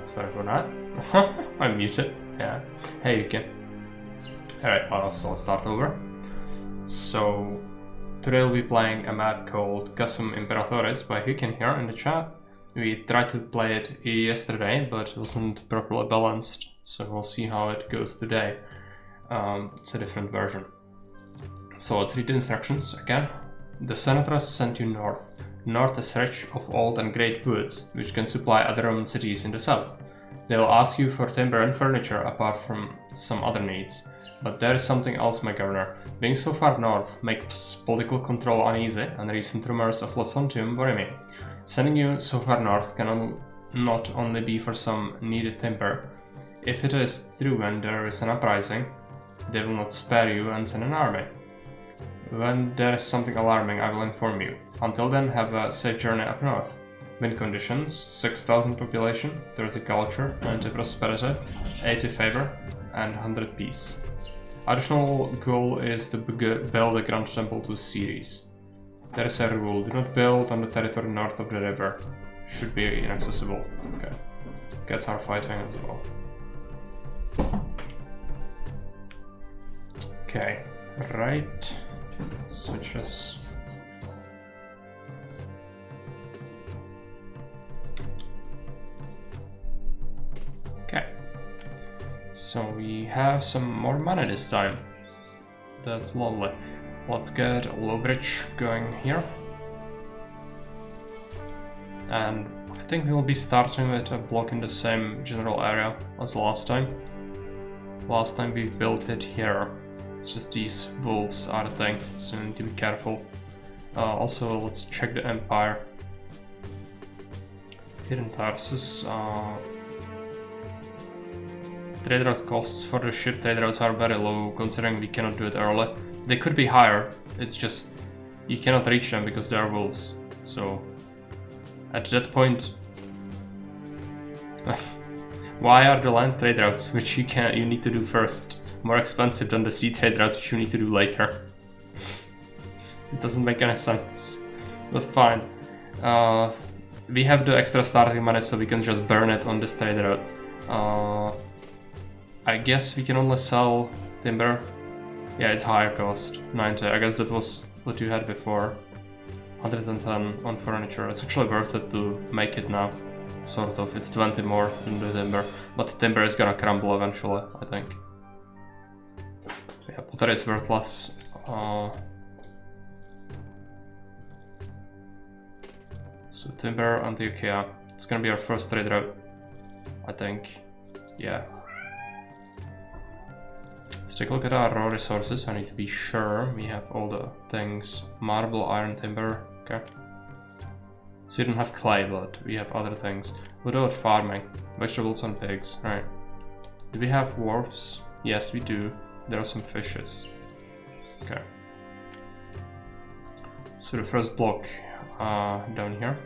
Sorry for that. I'm muted. Yeah. Hey, you can. Alright, so let's start over. So, today we'll be playing a map called Casum Imperatoris by xHyuukin here in the chat. We tried to play it yesterday, but it wasn't properly balanced, so we'll see how it goes today. It's a different version. So let's read the instructions again. The senators sent you north. North is rich of old and great woods, which can supply other Roman cities in the south. They will ask you for timber and furniture apart from some other needs. But there is something else, my governor. Being so far north makes political control uneasy, and recent rumors of Logistical worry me. Sending you so far north can not only be for some needed timber. If it is true and there is an uprising, they will not spare you and send an army. When there is something alarming, I will inform you. Until then, have a safe journey up north. Wind conditions: 6,000 population, 30 culture, 90 prosperity, 80 favor, and 100 peace. Additional goal is to build a Grand Temple to Ceres. There is a rule: do not build on the territory north of the river. Should be inaccessible. Okay. Cats are fighting as well. Okay, right. Switches. Okay. So we have some more money this time. That's lovely. Let's get a low bridge going here. And I think we'll be starting with a block in the same general area as last time. Last time we built it here. It's just these wolves are the thing, so we need to be careful. Also, let's check the empire. Here in Tarsus, trade route costs for the ship trade routes are very low, considering we cannot do it early. They could be higher, it's just you cannot reach them because they are wolves. So at that point, why are the land trade routes, which you need to do first, more expensive than the sea trade routes, which you need to do later? It doesn't make any sense, but fine. We have the extra starting money, so we can just burn it on this trade route. I guess we can only sell timber. Yeah, it's higher cost, 90. I guess that was what you had before. 110 on furniture. It's actually worth it to make it now. Sort of. It's 20 more than the timber. But timber is gonna crumble eventually, I think. Yeah, pottery is worthless. So timber, Antiochia. It's gonna be our first trade route, I think. Yeah. Let's take a look at our raw resources. I need to be sure we have all the things. Marble, iron, timber. Okay. So you don't have clay, but we have other things. What about farming? Vegetables and pigs. Right. Do we have wharfs? Yes, we do. There are some fishes. Okay. So the first block down here.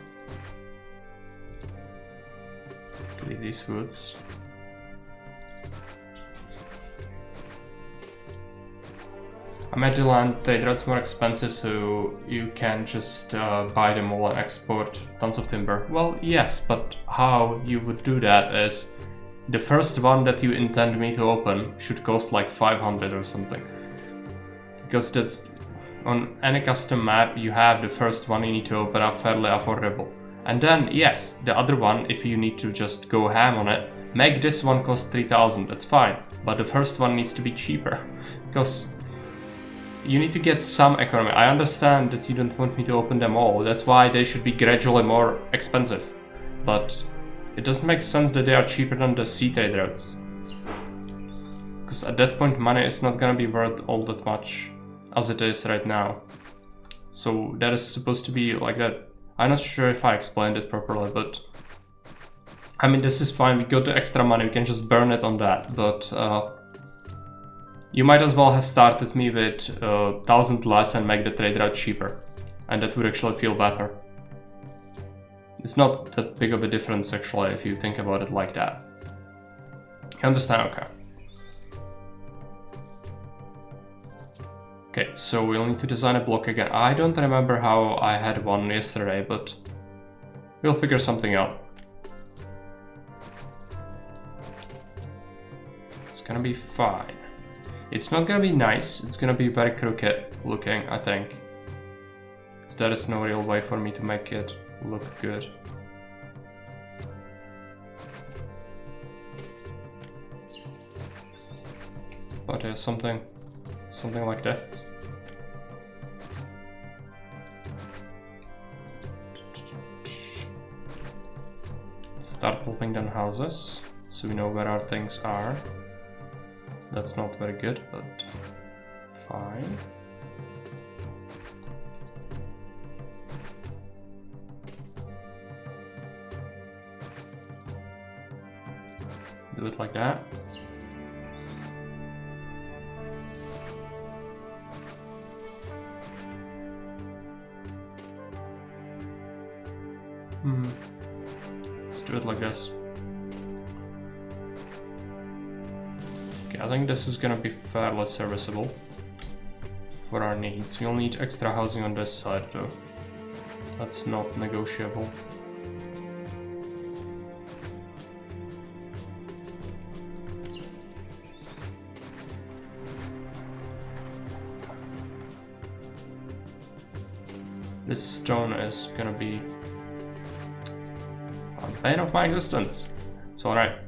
Leave these woods. I made the land trade routes more expensive, so you can just buy them all and export tons of timber. Well, yes, but how you would do that is the first one that you intend me to open should cost like 500 or something. Because that's on any custom map you have the first one you need to open up fairly affordable. And then, yes, the other one, if you need to just go ham on it, make this one cost 3000, that's fine. But the first one needs to be cheaper, because you need to get some economy. I understand that you don't want me to open them all, that's why they should be gradually more expensive. But it doesn't make sense that they are cheaper than the sea trade routes. Because at that point money is not gonna be worth all that much as it is right now. So that is supposed to be like that. I'm not sure if I explained it properly, but I mean, this is fine. We got the extra money, we can just burn it on that, but you might as well have started me with 1000 less and make the trade route cheaper, and that would actually feel better. It's not that big of a difference actually if you think about it like that. You understand? Okay. Okay, so we'll need to design a block again. I don't remember how I had one yesterday, but we'll figure something out. gonna be fine. It's not gonna be nice, it's gonna be very crooked looking, I think. So there is no real way for me to make it look good. But something like that. Start pulping down houses, so we know where our things are. That's not very good, but fine. Do it like that. Let's do it like this. Okay, I think this is gonna be fairly serviceable for our needs. We'll need extra housing on this side though. That's not negotiable. This stone is gonna be a bane of my existence. It's alright.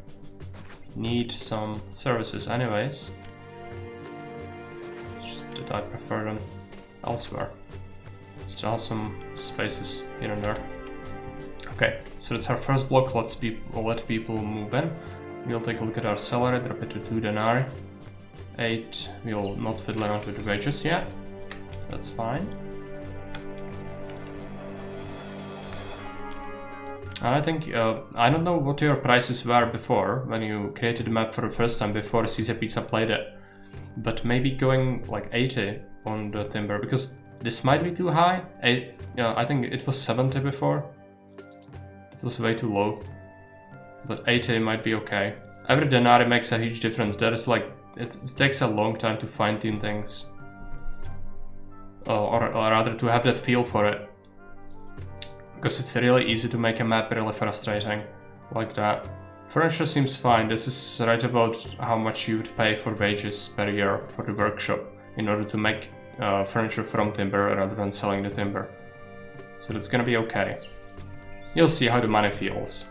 Need some services anyways. It's just that I prefer them elsewhere. Still have some spaces here and there. Okay, so that's our first block. We'll let people move in. We'll take a look at our salary, drop it to 2 denarii. 8, we'll not fiddle around with the wages yet. That's fine. And I think, I don't know what your prices were before, when you created the map for the first time before Caesar Pizza played it. But maybe going like 80 on the timber, because this might be too high. I think it was 70 before. It was way too low. But 80 might be okay. Every denarii makes a huge difference. That is like, it takes a long time to fine tune things. Or rather to have that feel for it. Because it's really easy to make a map really frustrating, like that. Furniture seems fine. This is right about how much you would pay for wages per year for the workshop in order to make furniture from timber rather than selling the timber. So that's gonna be okay. You'll see how the money feels.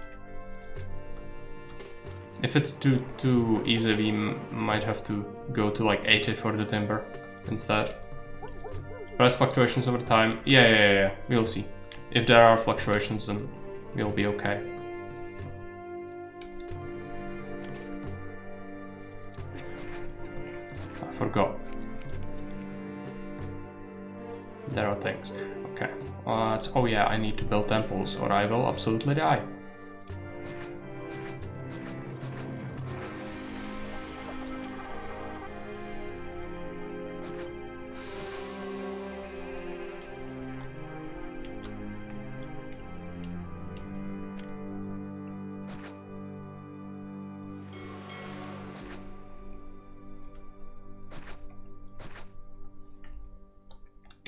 If it's too easy, we might have to go to like 80 for the timber instead. Price fluctuations over time. Yeah, we'll see. If there are fluctuations, then we'll be okay. I forgot. There are things. Okay. Oh yeah, I need to build temples or I will absolutely die.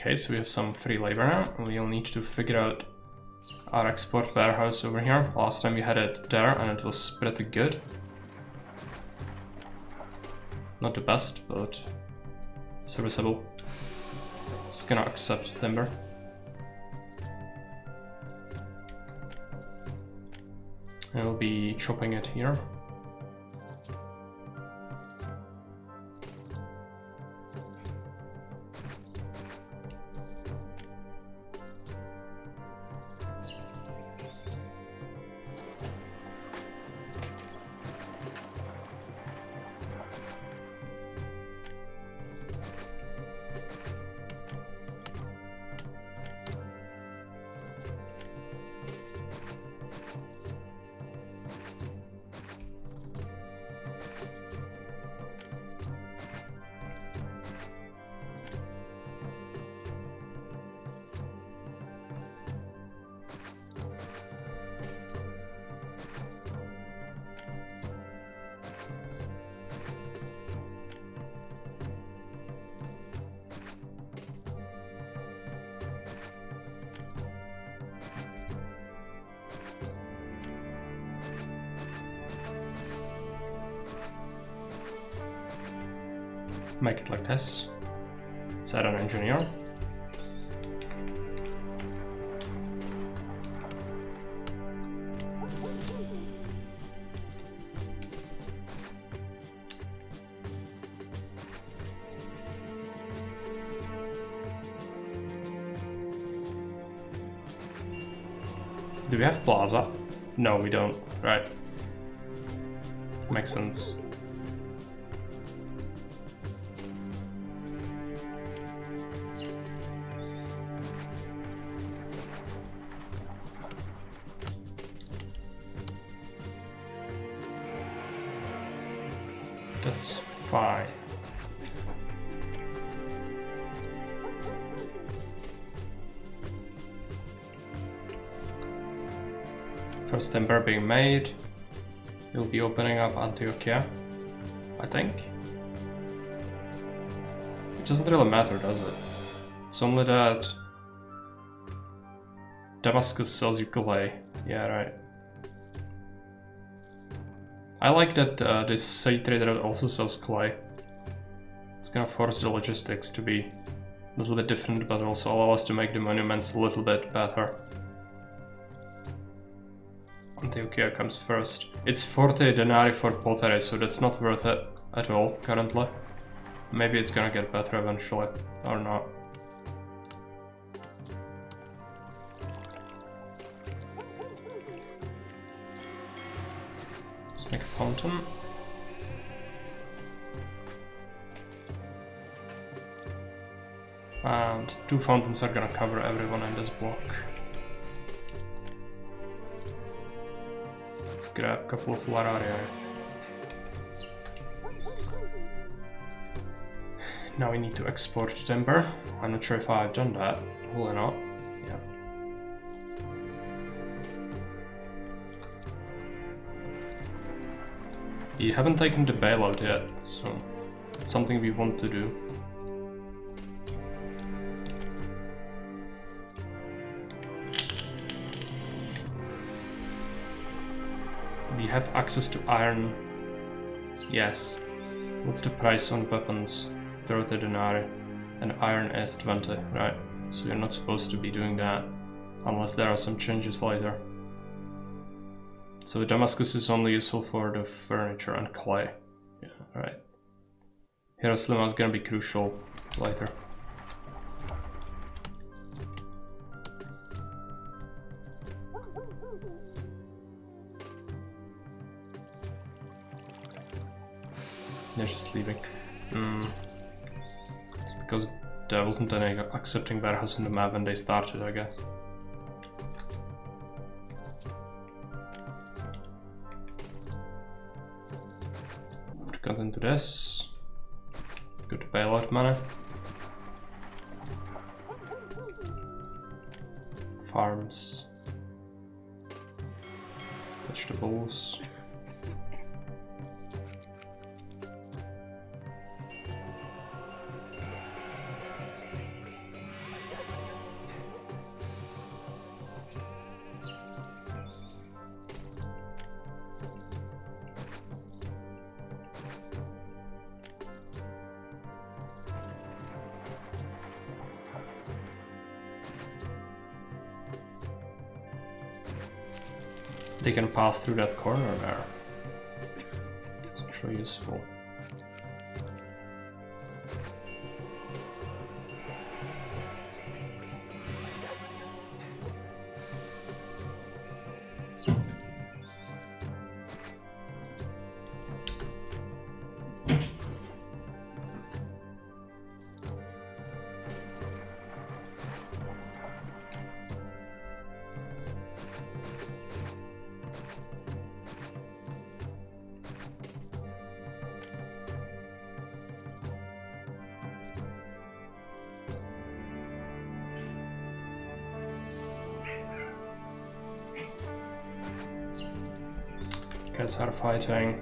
Okay, so we have some free labor now. We'll need to figure out our export warehouse over here. Last time we had it there and it was pretty good. Not the best, but serviceable. It's gonna accept timber. I will be chopping it here. Make it like this. Set an engineer. Do we have plaza? No, we don't. Right. Makes sense. That's fine. First timber being made. We'll be opening up Antiochia, I think. It doesn't really matter, does it? It's only that Damascus sells you clay. Yeah, right. I like that this side trader also sells clay. It's gonna force the logistics to be a little bit different, but also allow us to make the monuments a little bit better. Antiochia comes first. It's 40 denarii for pottery, so that's not worth it at all currently. Maybe it's gonna get better eventually, or not. Let's make a fountain. And 2 fountains are gonna cover everyone in this block. Grab a couple of Lararia. Now we need to export timber. I'm not sure if I've done that. Will I not? Yeah. We haven't taken the bailout yet, so it's something we want to do. We have access to iron. Yes. What's the price on weapons? 30 denarii. And iron is 20, right? So you're not supposed to be doing that unless there are some changes later. So Damascus is only useful for the furniture and clay. Yeah, right. Hiroslima is gonna be crucial later. They're just leaving. It's because there wasn't any accepting warehouse in the map when they started, I guess. Have to cut into this. Good bailout money. Farms. Vegetables. They can pass through that corner there. It's actually useful. Guys are fighting.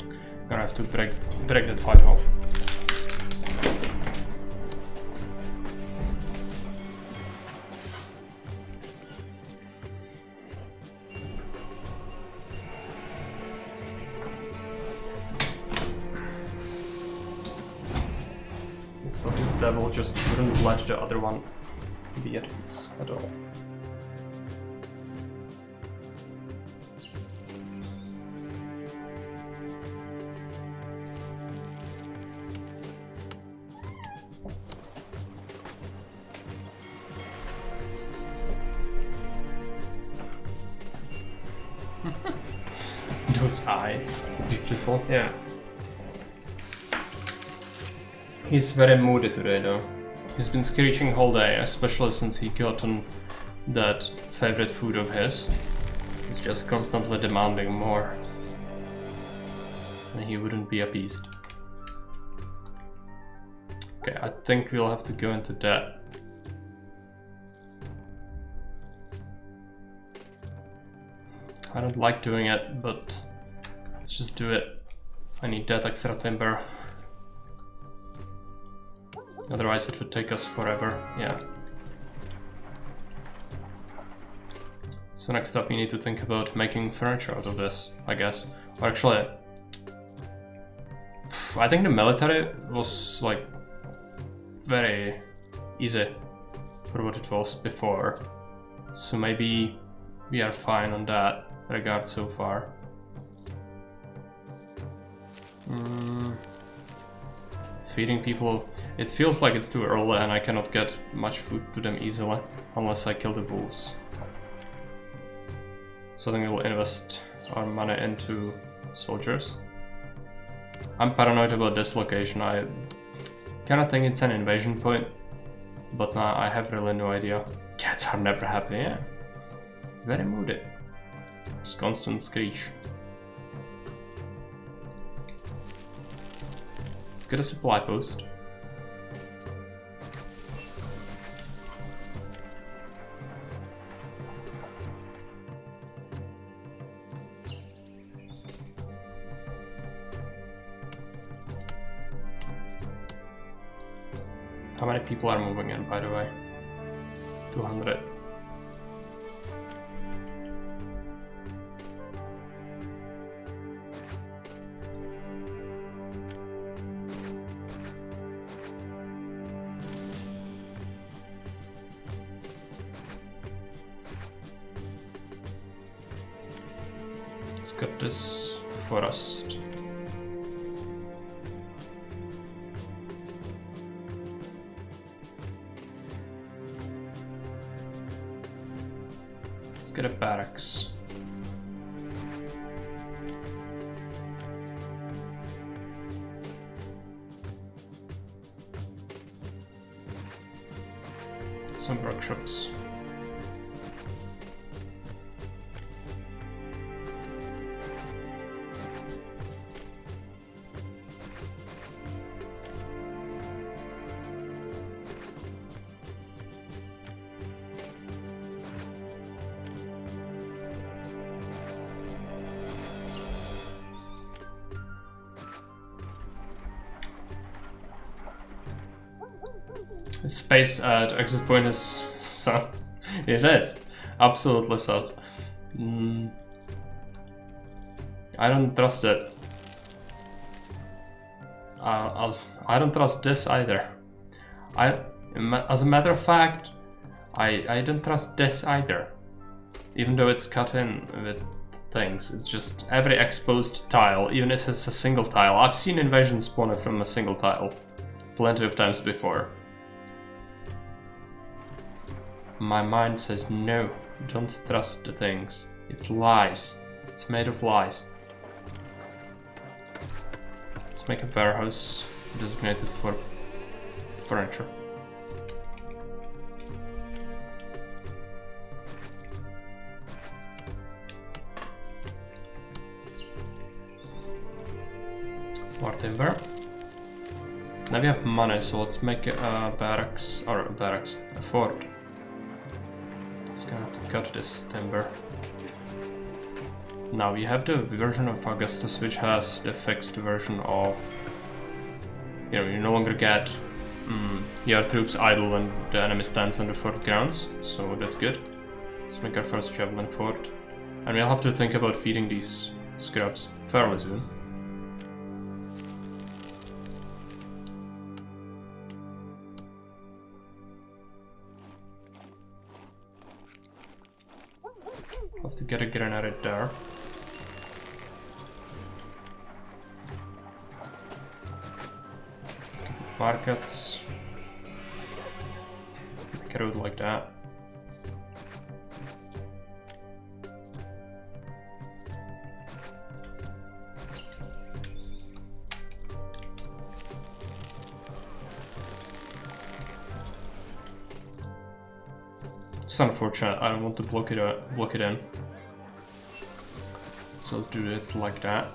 I'm gonna have to break that fight off. devil just wouldn't let the other one be at peace at all. Those eyes, beautiful. Yeah. He's very moody today though. He's been screeching all day, especially since he gotten that favorite food of his. He's just constantly demanding more. And he wouldn't be appeased. Okay, I think we'll have to go into that. I don't like doing it, but let's just do it. I need that extra timber. Otherwise it would take us forever, yeah. So next up we need to think about making furniture out of this, I guess. Or actually, I think the military was like very easy for what it was before. So maybe we are fine on that regard so far. Feeding people, it feels like it's too early and I cannot get much food to them easily unless I kill the wolves. So I think we'll invest our money into soldiers. I'm paranoid about this location. I kinda think it's an invasion point, but I have really no idea. Cats are never happy, yeah. Very moody. Just constant screech. Let's get a supply post. How many people are moving in, by the way? 200. Let's get this forest. Let's get a barracks. Some workshops. Space at exit point is sad. It is absolutely sad. I don't trust it. I don't trust this either. As a matter of fact, I don't trust this either. Even though it's cut in with things, it's just every exposed tile, even if it's a single tile. I've seen invasion spawn from a single tile plenty of times before. My mind says no, don't trust the things. It's lies. It's made of lies. Let's make a warehouse designated for furniture. More timber. Now we have money, so let's make a barracks, or a fort. Just gonna have to cut this timber. Now we have the version of Augustus which has the fixed version of, you know, you no longer get your troops idle when the enemy stands on the fort grounds, so that's good. Let's make our first javelin fort. And we'll have to think about feeding these scrubs fairly soon. Have to get a grenade there. Markets. Make a road like that. It's unfortunate, I don't want to block it in. So let's do it like that.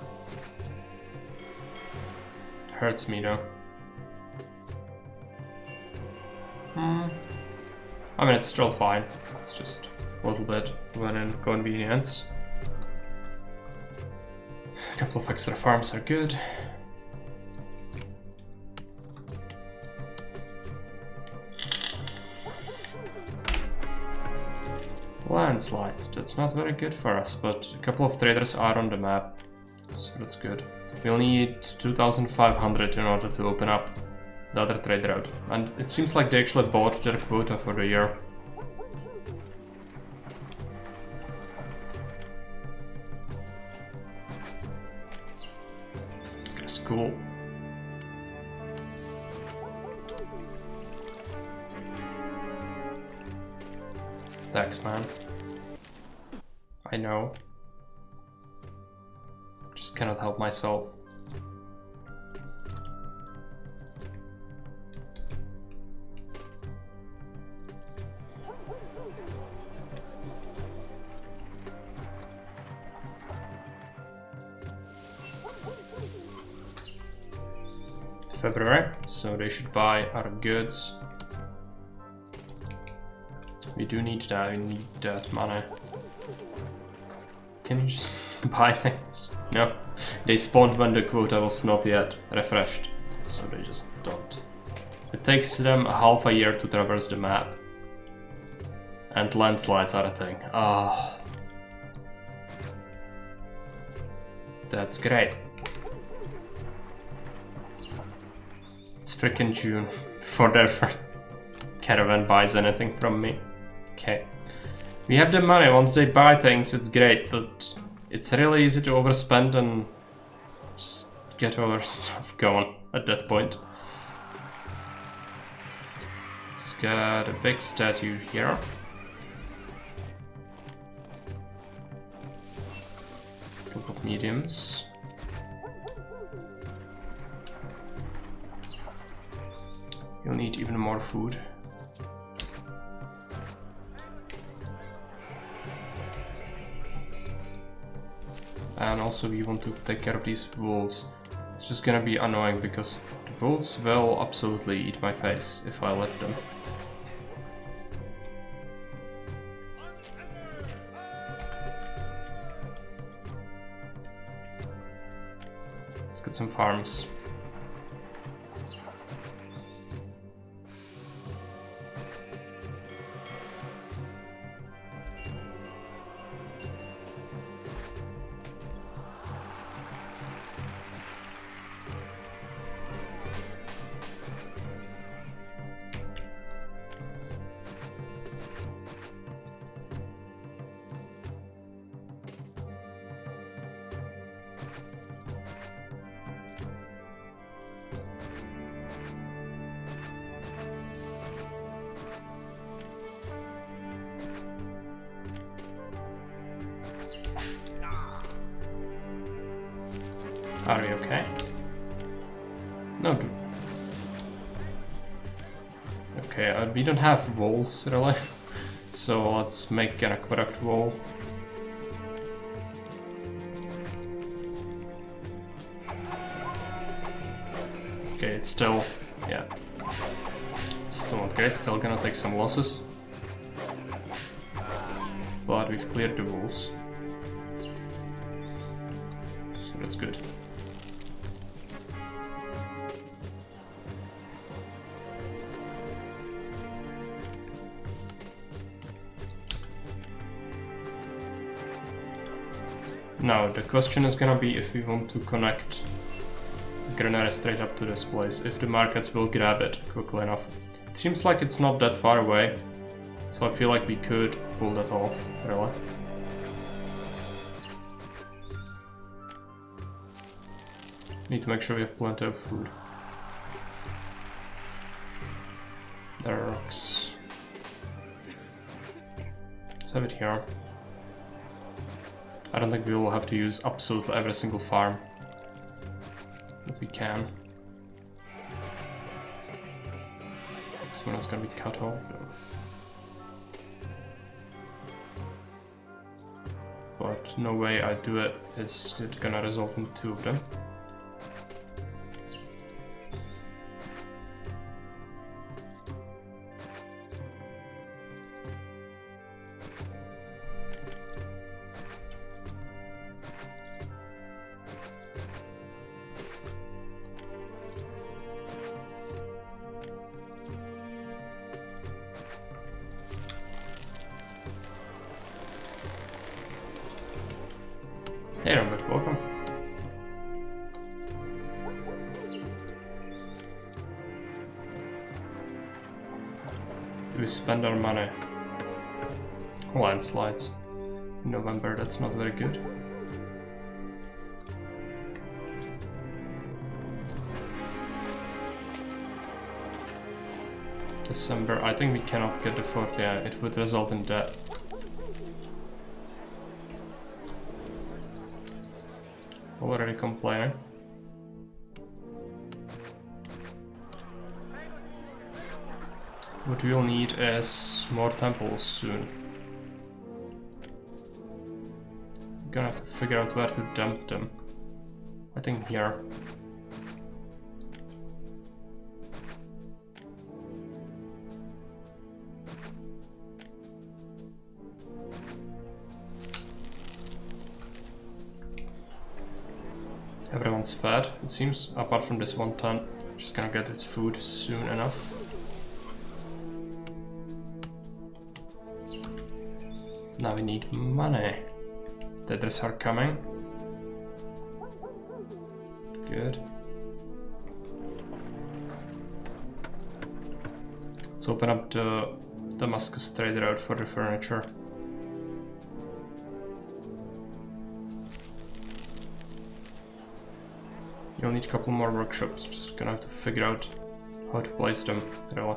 It hurts me though. I mean, it's still fine. It's just a little bit of an inconvenience. A couple of extra farms are good. Landslides, that's not very good for us, but a couple of traders are on the map, so that's good. We'll need 2,500 in order to open up the other trade route, and it seems like they actually bought their quota for the year. Let's get a school. Thanks, man. I know. Just cannot help myself. February, so they should buy our goods. We do need that, we need that money. Can you just buy things? No, they spawned when the quota was not yet refreshed, so they just don't. It takes them half a year to traverse the map. And landslides are a thing. Ah, that's great. It's freaking June before their first caravan buys anything from me. Okay. We have the money, once they buy things it's great, but it's really easy to overspend and just get our stuff going at that point. Let's get a big statue here. A couple of mediums. You'll need even more food. And also we want to take care of these wolves. It's just gonna be annoying because the wolves will absolutely eat my face if I let them. Let's get some farms. Are we okay? No, dude. Okay, we don't have walls really, so let's make an aqueduct wall. Okay, it's still, yeah, still not great, still gonna take some losses. But we've cleared the walls, so that's good. Now, the question is gonna be if we want to connect Granada straight up to this place, if the markets will grab it quickly enough. It seems like it's not that far away, so I feel like we could pull that off, really. Need to make sure we have plenty of food. There are rocks. Let's have it here. I don't think we will have to use absolutely every single farm. But we can. This one is gonna be cut off though. But no way I do it is it gonna result in 2 of them. Hey, Robert, welcome. Do we spend our money? Landslides. In November, that's not very good. December, I think we cannot get the fort, yeah, it would result in debt. Already complaining. What we'll need is more temples soon. Gonna have to figure out where to dump them. I think here. Everyone's fed, it seems, apart from this one ton. Just gonna get its food soon enough. Now we need money. Debtors are coming. Good. Let's open up the Damascus trade route for the furniture. You'll need a couple more workshops, just gonna have to figure out how to place them, really.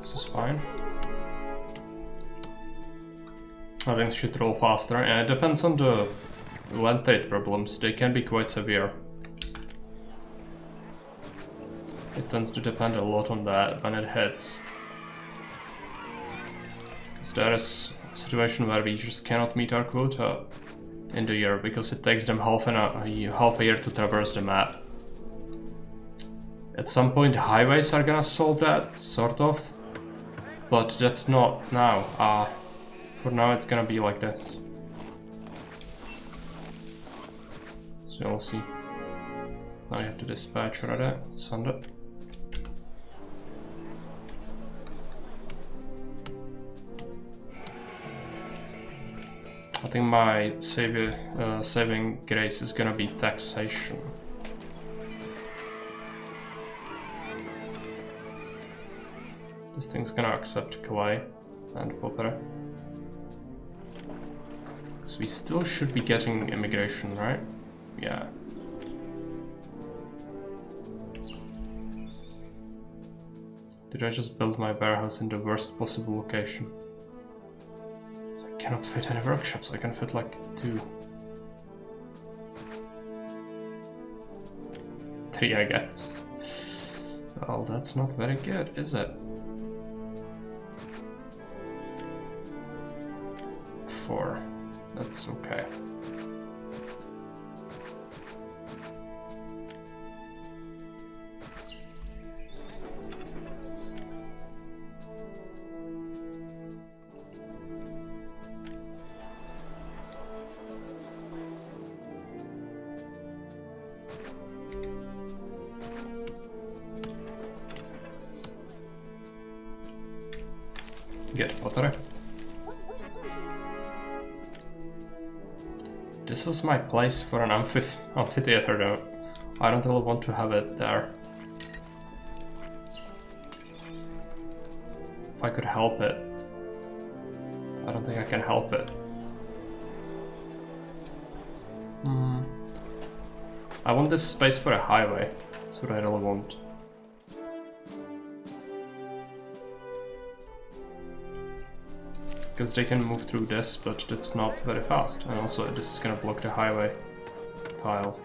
This is fine. I think it should roll faster, and it depends on the land trade problems. They can be quite severe. It tends to depend a lot on that when it hits. Because there is a situation where we just cannot meet our quota in the year because it takes them half a year to traverse the map. At some point highways are gonna solve that, sort of. But that's not now. For now it's gonna be like this. So we'll see. Now you have to dispatch already. Send it. I think my saving grace is gonna be taxation. This thing's gonna accept clay and pottery. So we still should be getting immigration, right? Yeah. Did I just build my warehouse in the worst possible location? So I cannot fit any workshops, I can fit like 2. 3, I guess. Well, that's not very good, is it? 4. That's okay. Get pottery. This was my place for an amphitheater though. I don't really want to have it there. If I could help it. I don't think I can help it. I want this space for a highway. That's what I really want. Because they can move through this, but it's not very fast. And also this is gonna block the highway tile.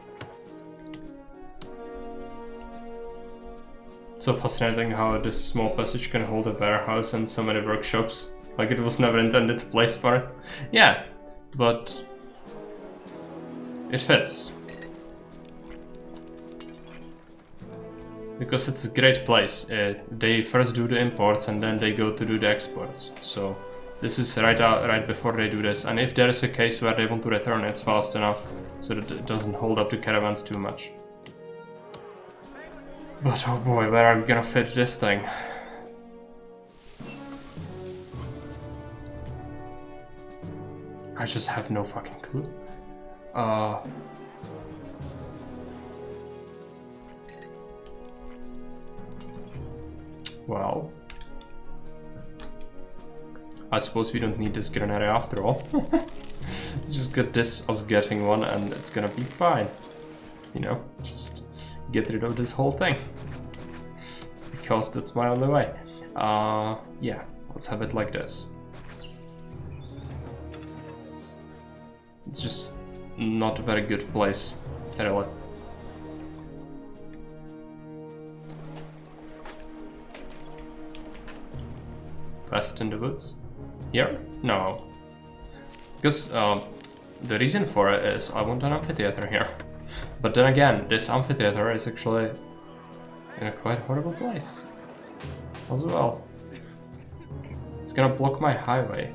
So fascinating how this small passage can hold a warehouse and so many workshops. Like it was never intended place for it. Yeah, but it fits. Because it's a great place. They first do the imports and then they go to do the exports. So this is right before they do this. And if there is a case where they want to return, it's fast enough so that it doesn't hold up the caravans too much. But oh boy, where are we gonna fit this thing? I just have no fucking clue. Well, I suppose we don't need this granary after all. Just get this as getting one and it's gonna be fine. You know, just get rid of this whole thing. Because that's my only way. Yeah, let's have it like this. It's just not a very good place, really. West in the woods? Here? No. Because the reason for it is I want an amphitheater here. But then again, this amphitheater is actually in a quite horrible place as well. It's gonna block my highway.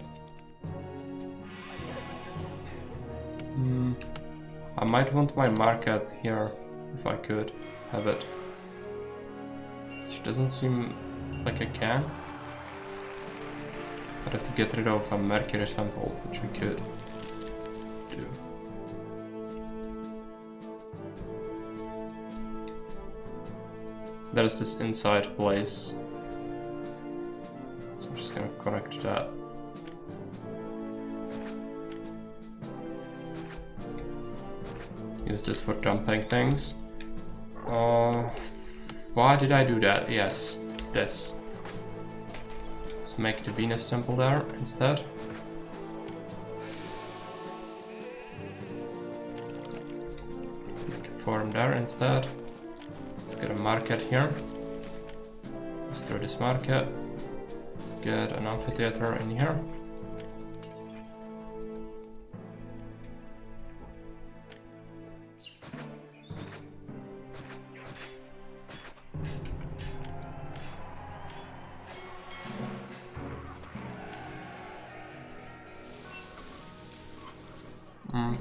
I might want my market here if I could have it. Which doesn't seem like I can. I'd have to get rid of a Mercury temple, which we could do. There's this inside place. So I'm just gonna connect that. Use this for dumping things. Why did I do that? Yes, this. Let's make the Venus temple there instead. Make a forum there instead. Let's get a market here. Let's throw this market. Get an amphitheater in here.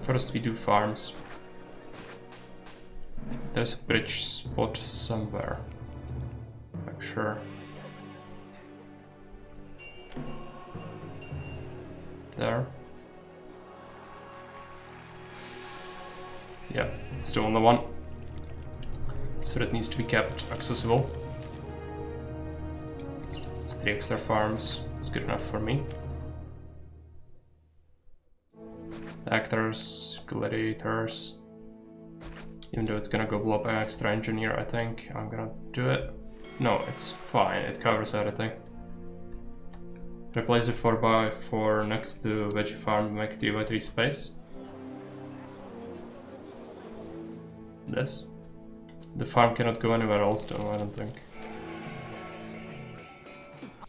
First we do farms. There's a bridge spot somewhere, I'm sure. There. Yeah, it's the only one. So that needs to be kept accessible. It's 3 extra farms, it's good enough for me. Actors, gladiators. Even though it's gonna go blow up an extra engineer, I think I'm gonna do it. No, it's fine, it covers everything. Replace the 4x4 next to veggie farm, make 3x3 space. This. The farm cannot go anywhere else though, I don't think.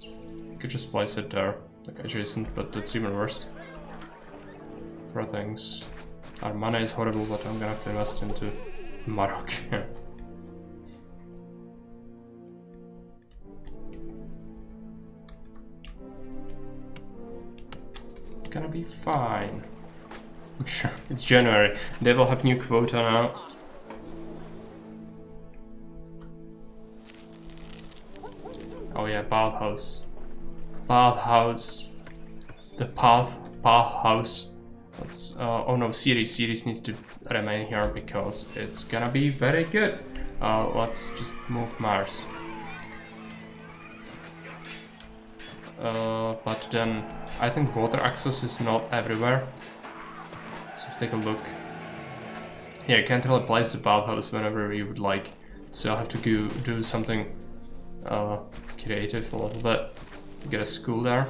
You could just place it there, like adjacent, but that's even worse. For things. Our money is horrible, but I'm gonna have to invest into Morocco. It's gonna be fine. I'm sure. It's January. They will have new quota now. Oh yeah, bathhouse. Bathhouse. The bathhouse. Let's, oh no, Series needs to remain here because it's gonna be very good. Let's just move Mars. But then I think water access is not everywhere. So take a look. Yeah, you can't really place the bathhouse whenever you would like. So I'll have to go do something creative a little bit. Get a school there.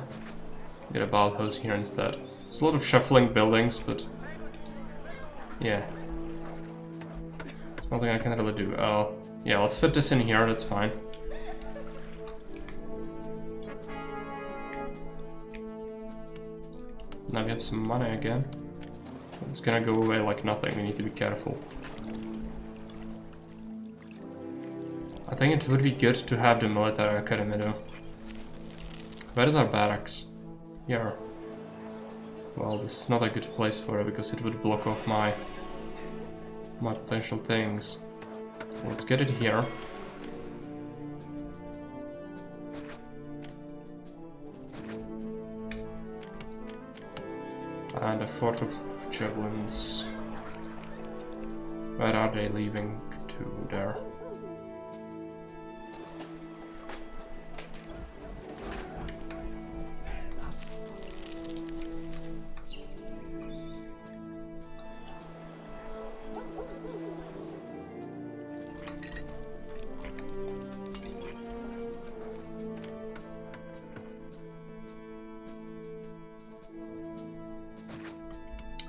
Get a bathhouse here instead. There's a lot of shuffling buildings, but yeah. There's nothing I can really do. Yeah, let's fit this in here, that's fine. Now we have some money again. It's gonna go away like nothing, we need to be careful. I think it would be good to have the military academy though. Where is our barracks? Here. Well, this is not a good place for it because it would block off my potential things. Let's get it here. And a fort of javelins. Where are they leaving to? There.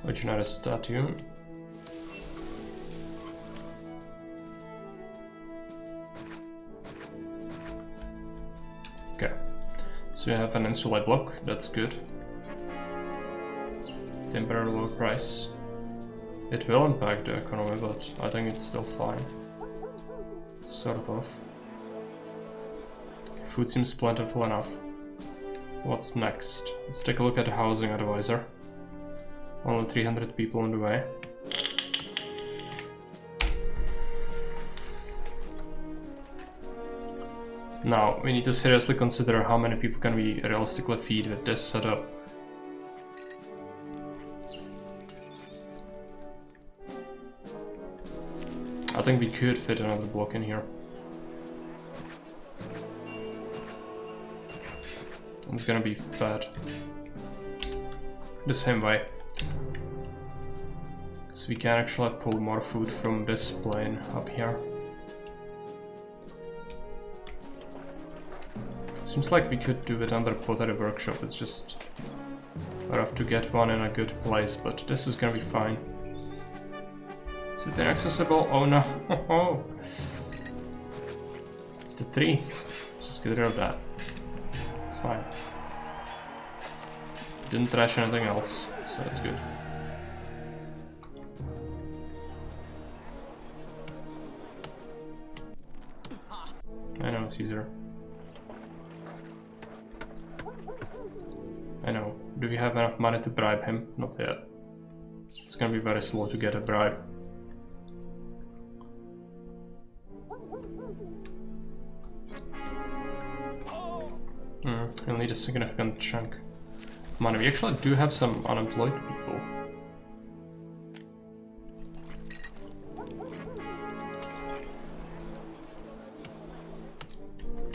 Original statue. Okay, so you have an insulate block, that's good. Temporary low price. It will impact the economy, but I think it's still fine. Sort of. Food seems plentiful enough. What's next? Let's take a look at the housing advisor. Only 300 people on the way. Now, we need to seriously consider how many people can we realistically feed with this setup. I think we could fit another block in here. It's gonna be fed the same way. So we can actually pull more food from this plane up here. Seems like we could do it under pottery workshop, it's just we have to get one in a good place, but this is gonna be fine. Is it inaccessible? Oh no! Oh. It's the trees. Just get rid of that. It's fine. Didn't trash anything else, so that's good. I know, Caesar. I know. Do we have enough money to bribe him? Not yet. It's gonna be very slow to get a bribe. He'll need a significant chunk of money. We actually do have some unemployed people.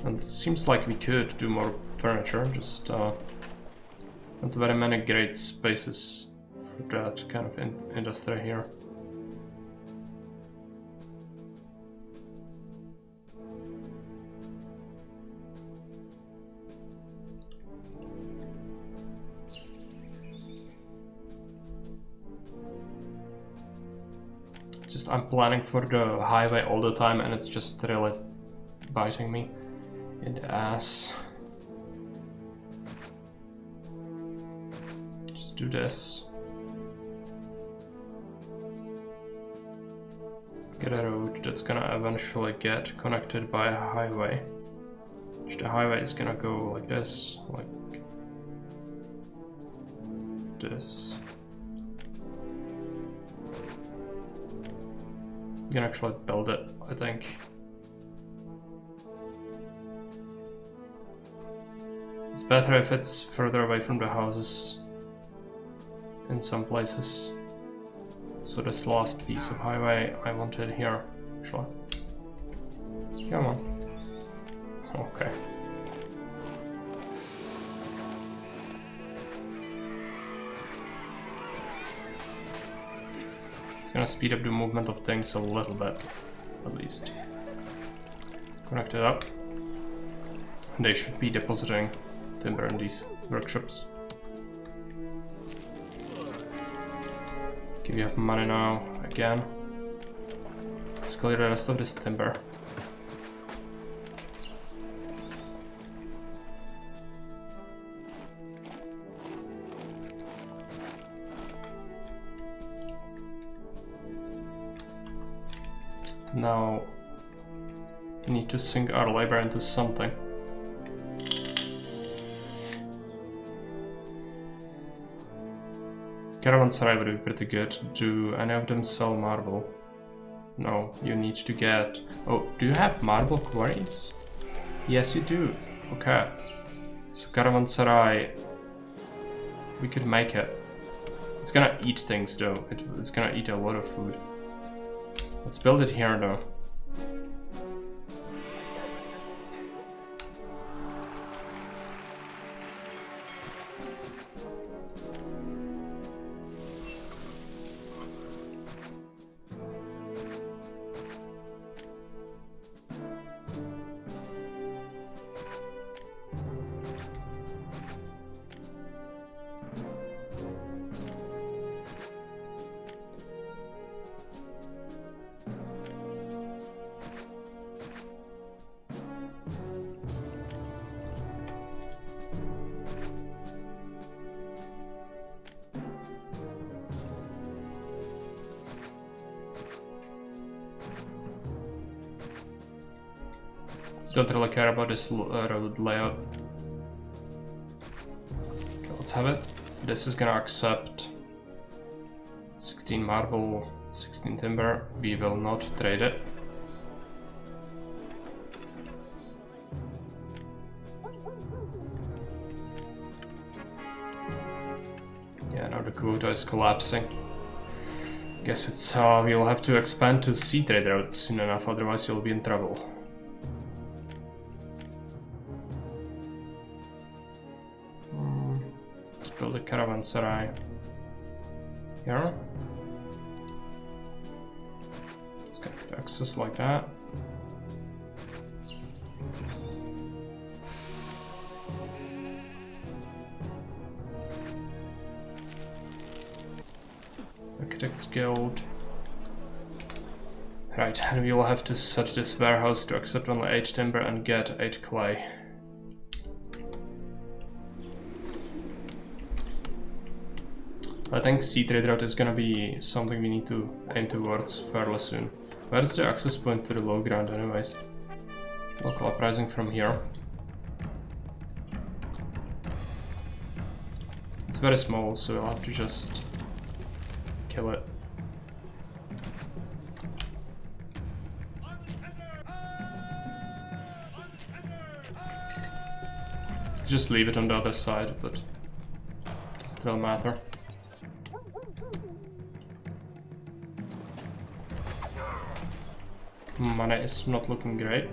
And it seems like we could do more furniture, just not very many great spaces for that kind of industry here. Just I'm planning for the highway all the time and it's just really biting me in the ass. Just do this. Get a road that's gonna eventually get connected by a highway. Which the highway is gonna go like this, like this. You can actually build it, I think. It's better if it's further away from the houses. in some places. So this last piece of highway I wanted here, actually. Come on. Okay. It's gonna speed up the movement of things a little bit, at least. Connect it up. They should be depositing timber in these workshops. Okay, we have money now, again. Let's clear the rest of this timber. Now, we need to sink our labor into something. Caravanserai would be pretty good. Do any of them sell marble? No, you need to get... Oh, do you have marble quarries? Yes, you do. Okay. So Caravanserai... We could make it. It's gonna eat things though. It's gonna eat a lot of food. Let's build it here though. Don't really care about this road layout. Okay, let's have it. This is gonna accept 16 marble, 16 timber. We will not trade it. Yeah, now the quota is collapsing. Guess it's we'll have to expand to sea trade route soon enough, otherwise you'll be in trouble. Build a caravanserai here. Let's get access like that. Architects Guild. Right, and we will have to set this warehouse to accept only 8 timber and get 8 clay. I think sea trade route is gonna be something we need to aim towards fairly soon. Where's the access point to the low ground anyways? Local uprising from here. It's very small, so I'll have to just kill it. Just leave it on the other side, but it doesn't really matter. Money is not looking great.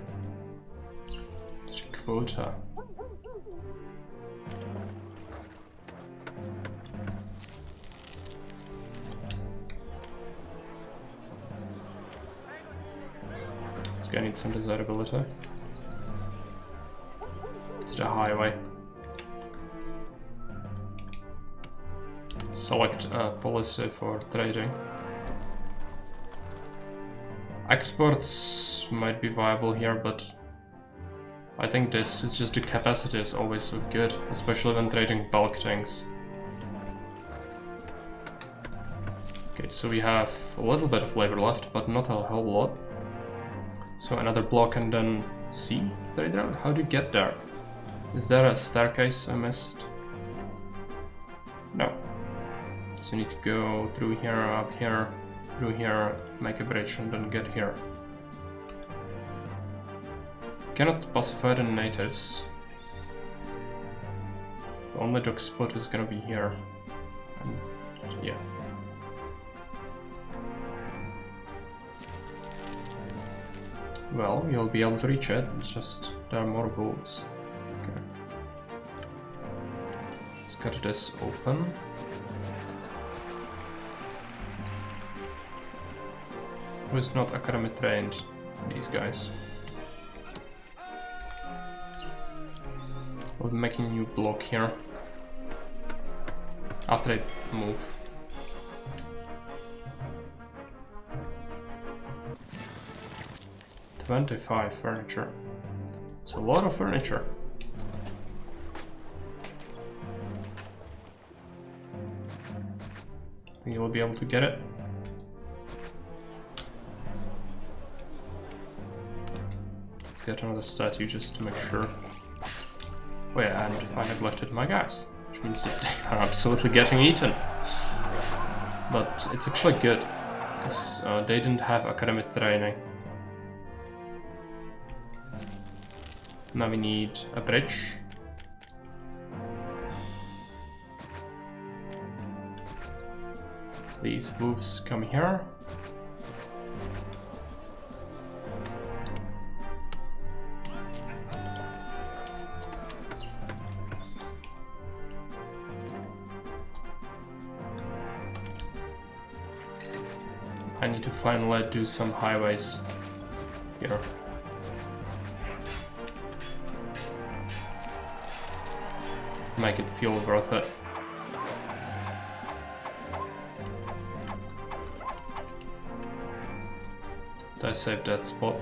It's a quota. It's gonna need some desirability. It's the highway. Select a policy for trading. Exports might be viable here, but I think this is just the capacity is always so good, especially when trading bulk things. Okay, so we have a little bit of labor left, but not a whole lot. So another block and then sea trade route? How do you get there? Is there a staircase I missed? No. So you need to go through here, up here, through here, make a bridge and then get here. Cannot pacify the natives. The only dock spot is gonna be here. And Yeah. Well, you'll be able to reach it, it's just there are more wolves. Okay. Let's cut this open. Who is not academy trained? These guys. We'll be making a new block here. After I move. $25 furniture. It's a lot of furniture. Think you'll be able to get it? Let's get another statue just to make sure. Oh yeah, and I neglected my guys, which means that they are absolutely getting eaten. But it's actually good, because they didn't have academic training. Now we need a bridge. These wolves come here. I need to finally do some highways here. Make it feel worth it. I saved that spot.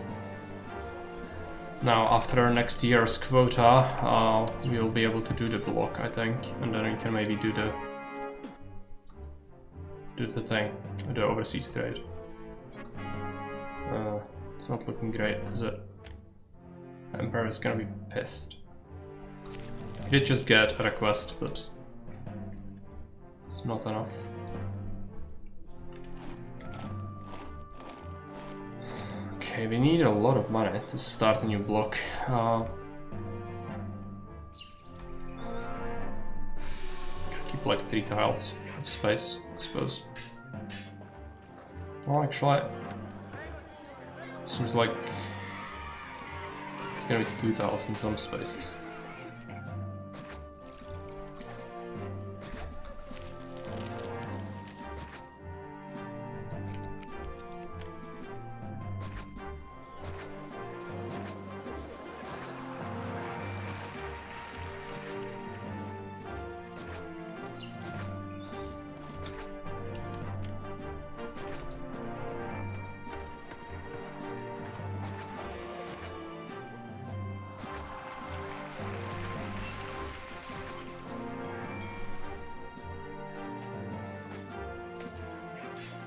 Now, after next year's quota, we'll be able to do the block, I think, and then we can maybe do the thing, the overseas trade. It's not looking great, is it? The Emperor is gonna be pissed. He did just get a request, but it's not enough. Okay, we need a lot of money to start a new block. Keep like 3 tiles of space, I suppose. Well, actually, seems like it's gonna be 2 tiles in some spaces.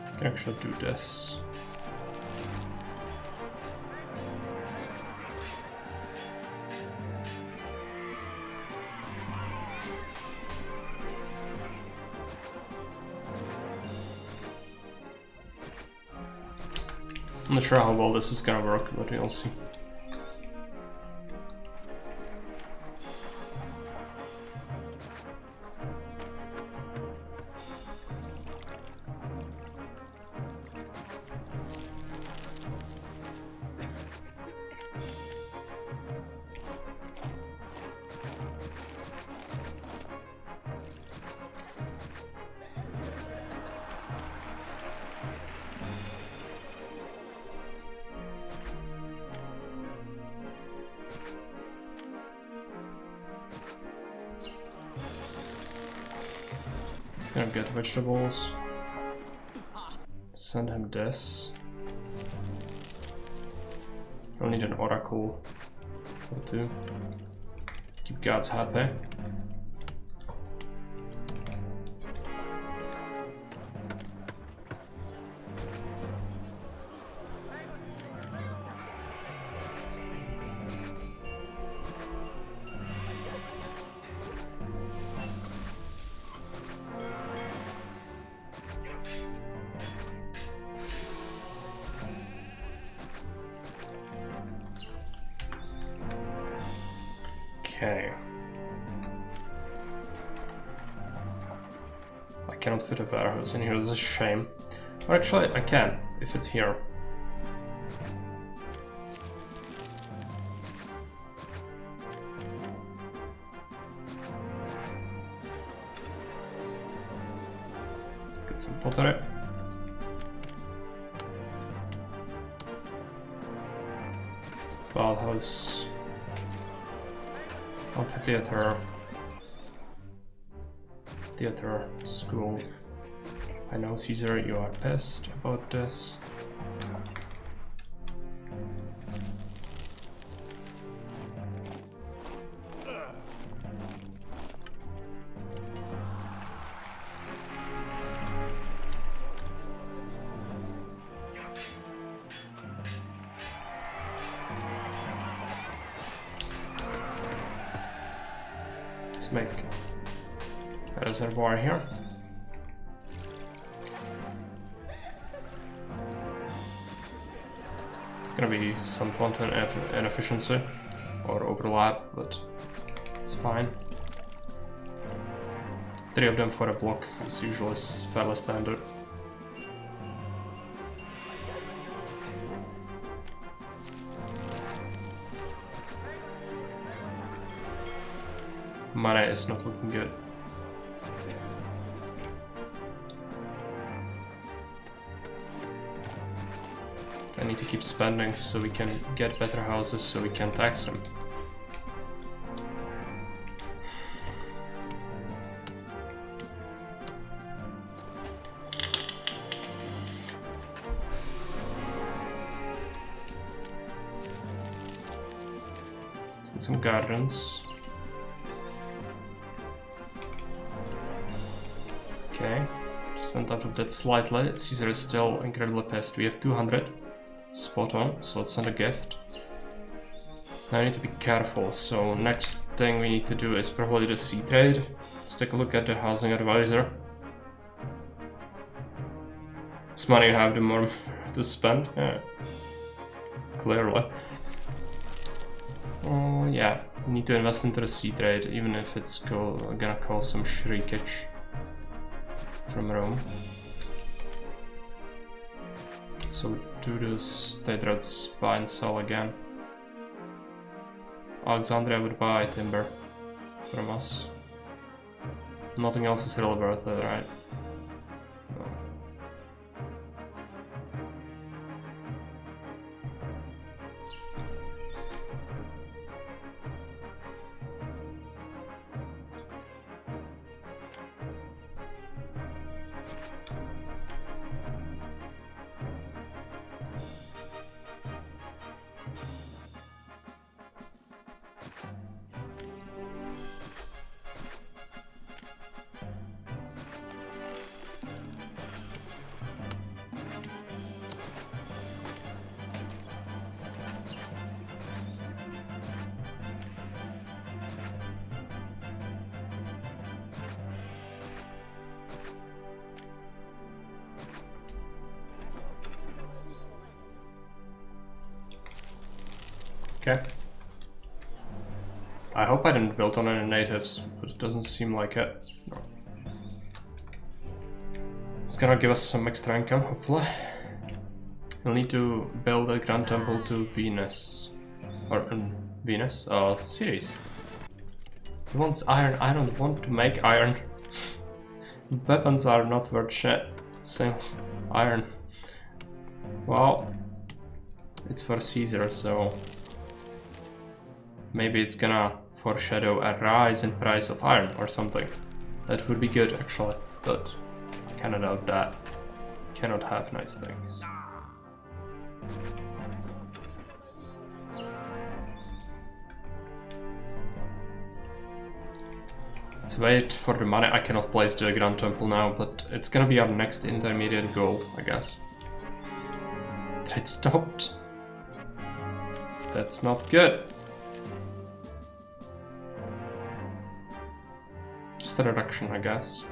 I can actually do this. I'm not sure how well this is gonna work, but we'll see. Gonna get vegetables. Send him this. I'll need an oracle or 2. Keep gods happy. Okay. I cannot fit a warehouse in here, this is a shame. Or actually, I can, if it's here. Get some pottery. Bathhouse. Amphitheater. Theater. School. I know, Caesar, you are pissed about this. Let's make a reservoir here. It's gonna be some fun to inefficiency or overlap, but it's fine. 3 of them for a block is usually fairly standard. Money is not looking good. I need to keep spending so we can get better houses so we can tax them. Let's get some gardens. Okay, just went out of that slightly. Caesar is still incredibly pissed. We have 200. Spot on, so let's send a gift. Now I need to be careful, so next thing we need to do is probably the sea trade. Let's take a look at the housing advisor. This money you have, the more to spend. Yeah. Clearly. Oh yeah, we need to invest into the sea trade, even if it's gonna cause some shriekage from Rome. So do this trade routes, buy and sell again. Alexandria would buy timber from us. Nothing else is really worth it, right? No. Okay. I hope I didn't build on any natives, but it doesn't seem like it. No. It's gonna give us some extra income, hopefully. We'll need to build a grand temple to Venus. Or Venus? Ceres. He wants iron. I don't want to make iron. Weapons are not worth shit. Same as iron. Well, it's for Caesar, so maybe it's gonna foreshadow a rise in price of iron or something. That would be good actually, but I kinda doubt that. Cannot have nice things. Let's wait for the money. I cannot place the Grand Temple now, but it's gonna be our next intermediate goal, I guess. Trade stopped. That's not good. Just a reduction, I guess.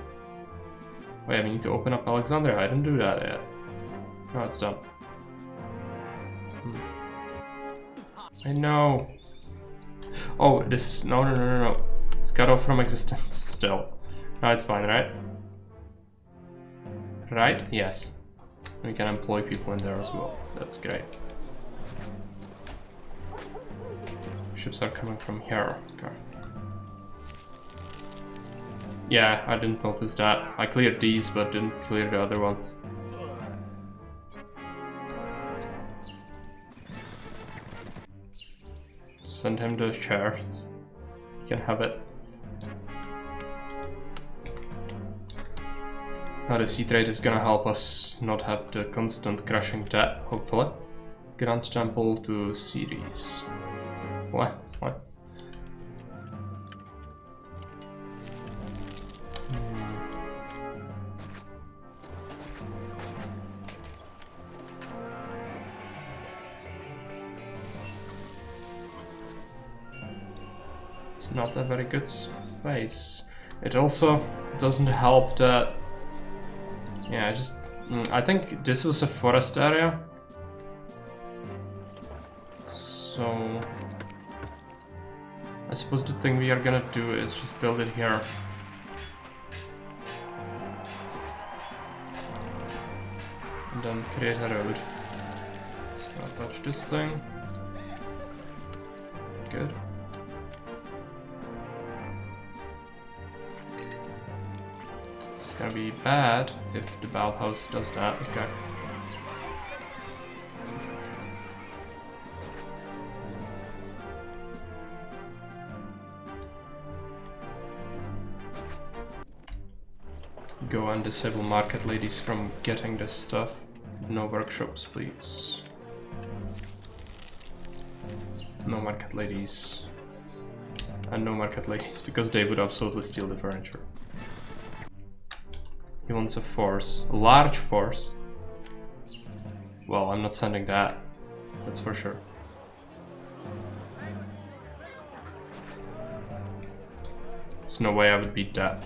Oh yeah, we need to open up Alexandria. I didn't do that yet. No, it's done. I know. Oh, this is... No. It's cut off from existence still. No, it's fine, right? right? Yes. We can employ people in there as well. That's great. Ships are coming from here. Okay. Yeah, I didn't notice that. I cleared these, but didn't clear the other ones. Send him those chairs. He can have it. Now the sea trade is gonna help us not have the constant crashing debt, hopefully. Grant Temple to series. What? What? It's not a very good space. It also doesn't help that... Yeah, I think this was a forest area. So... I suppose the thing we are gonna do is just build it here. And then create a road. So I'll touch this thing. Good. It's gonna be bad if the Bauhaus does that. Okay. Go and disable market ladies from getting this stuff. No workshops, please. No market ladies. And no market ladies, because they would absolutely steal the furniture. He wants a force. A large force. Well, I'm not sending that. That's for sure. There's no way I would beat that.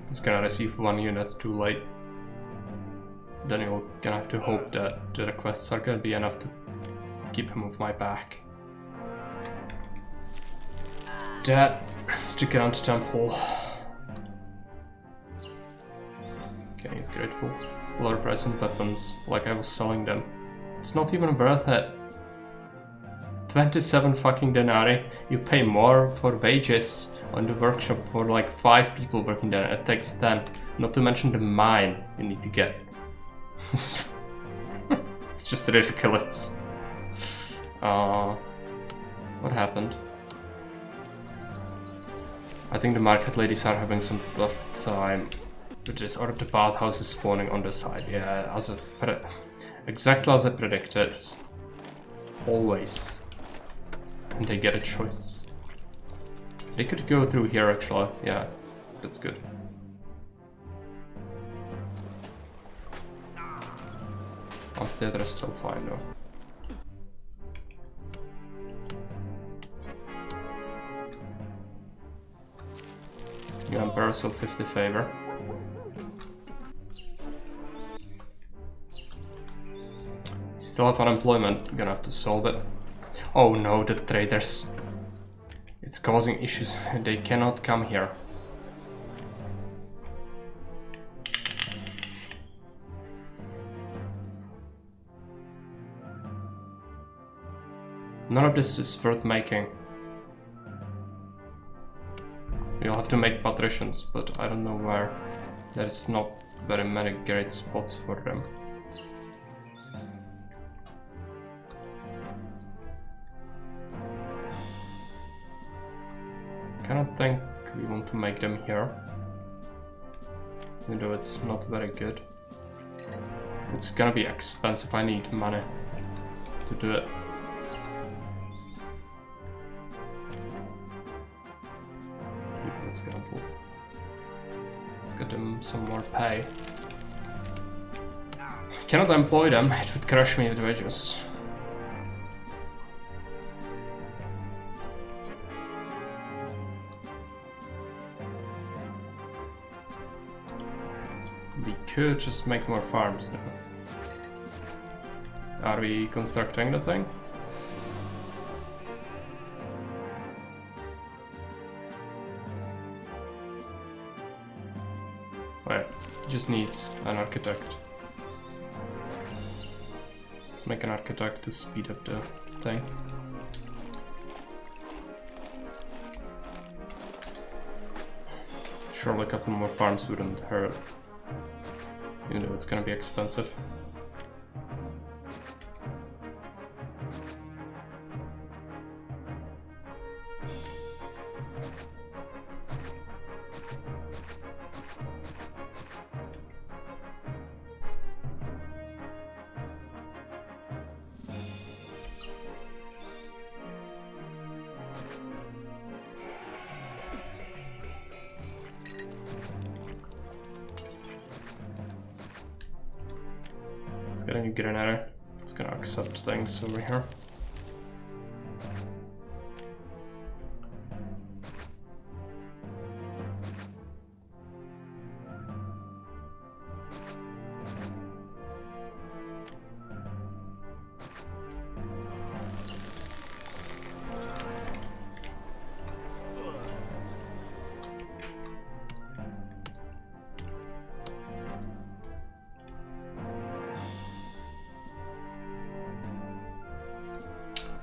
He's gonna receive 1 unit too late. Then you're gonna have to hope that the requests are gonna be enough to keep him off my back. That is the Grand Temple. Okay, he's grateful. Lower price on weapons, like I was selling them. It's not even worth it. 27 fucking denarii. You pay more for wages on the workshop for like 5 people working there. It takes 10. Not to mention the mine you need to get. It's just ridiculous. What happened? I think the market ladies are having some tough time with this, or the bathhouse is spawning on the side. Yeah, exactly as I predicted. Always. And they get a choice. They could go through here actually. Yeah, that's good. Amphitheater is still fine though. New Emperor, so 50 favor. Still have unemployment, gonna have to solve it. Oh no, the traders. It's causing issues, they cannot come here. None of this is worth making. You'll have to make patricians, but I don't know where. There's not very many great spots for them. I cannot think we want to make them here. Even though it's not very good. It's gonna be expensive, I need money to do it. Let's get them some more pay. I cannot employ them, it would crush me with wages. We could just make more farms now. Are we constructing the thing? Wait, it just needs an architect. Let's make an architect to speed up the thing. Surely a couple more farms wouldn't hurt, even though it's gonna be expensive. Got a new grenadier. It's gonna accept things over here.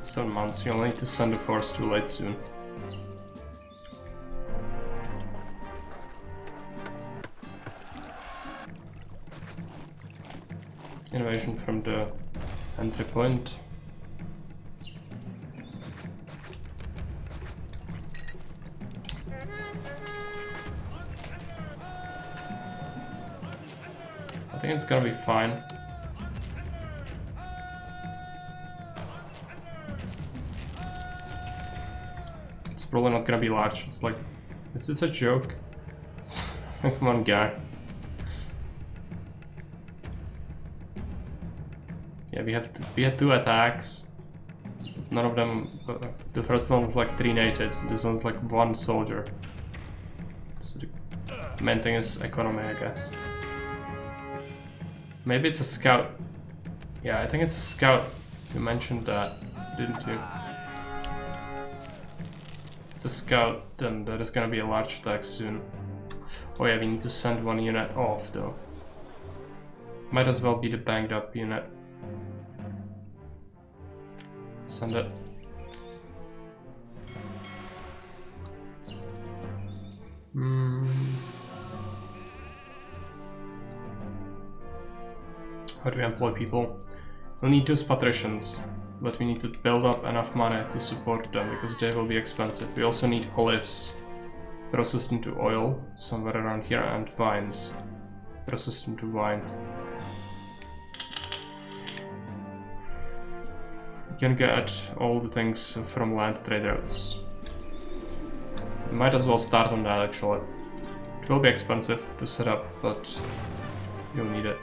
Seven months, you'll need to send the force too late soon. Invasion from the entry point. I think it's gonna be fine. Probably not gonna be large. It's like, is this a joke? Come on, guy. Yeah, we had 2 attacks. None of them. The first one was like 3 natives. This one's like 1 soldier. So the main thing is economy, I guess. Maybe it's a scout. Yeah, I think it's a scout. You mentioned that, didn't you? The scout, then there is gonna be a large attack soon. Oh yeah, we need to send 1 unit off though. Might as well be the banged up unit. Send it. How do we employ people? We'll need 2 patricians. But we need to build up enough money to support them because they will be expensive. We also need olives processed into oil somewhere around here, and vines processed into wine. We can get all the things from land trade routes. We might as well start on that actually. It will be expensive to set up, but you'll need it.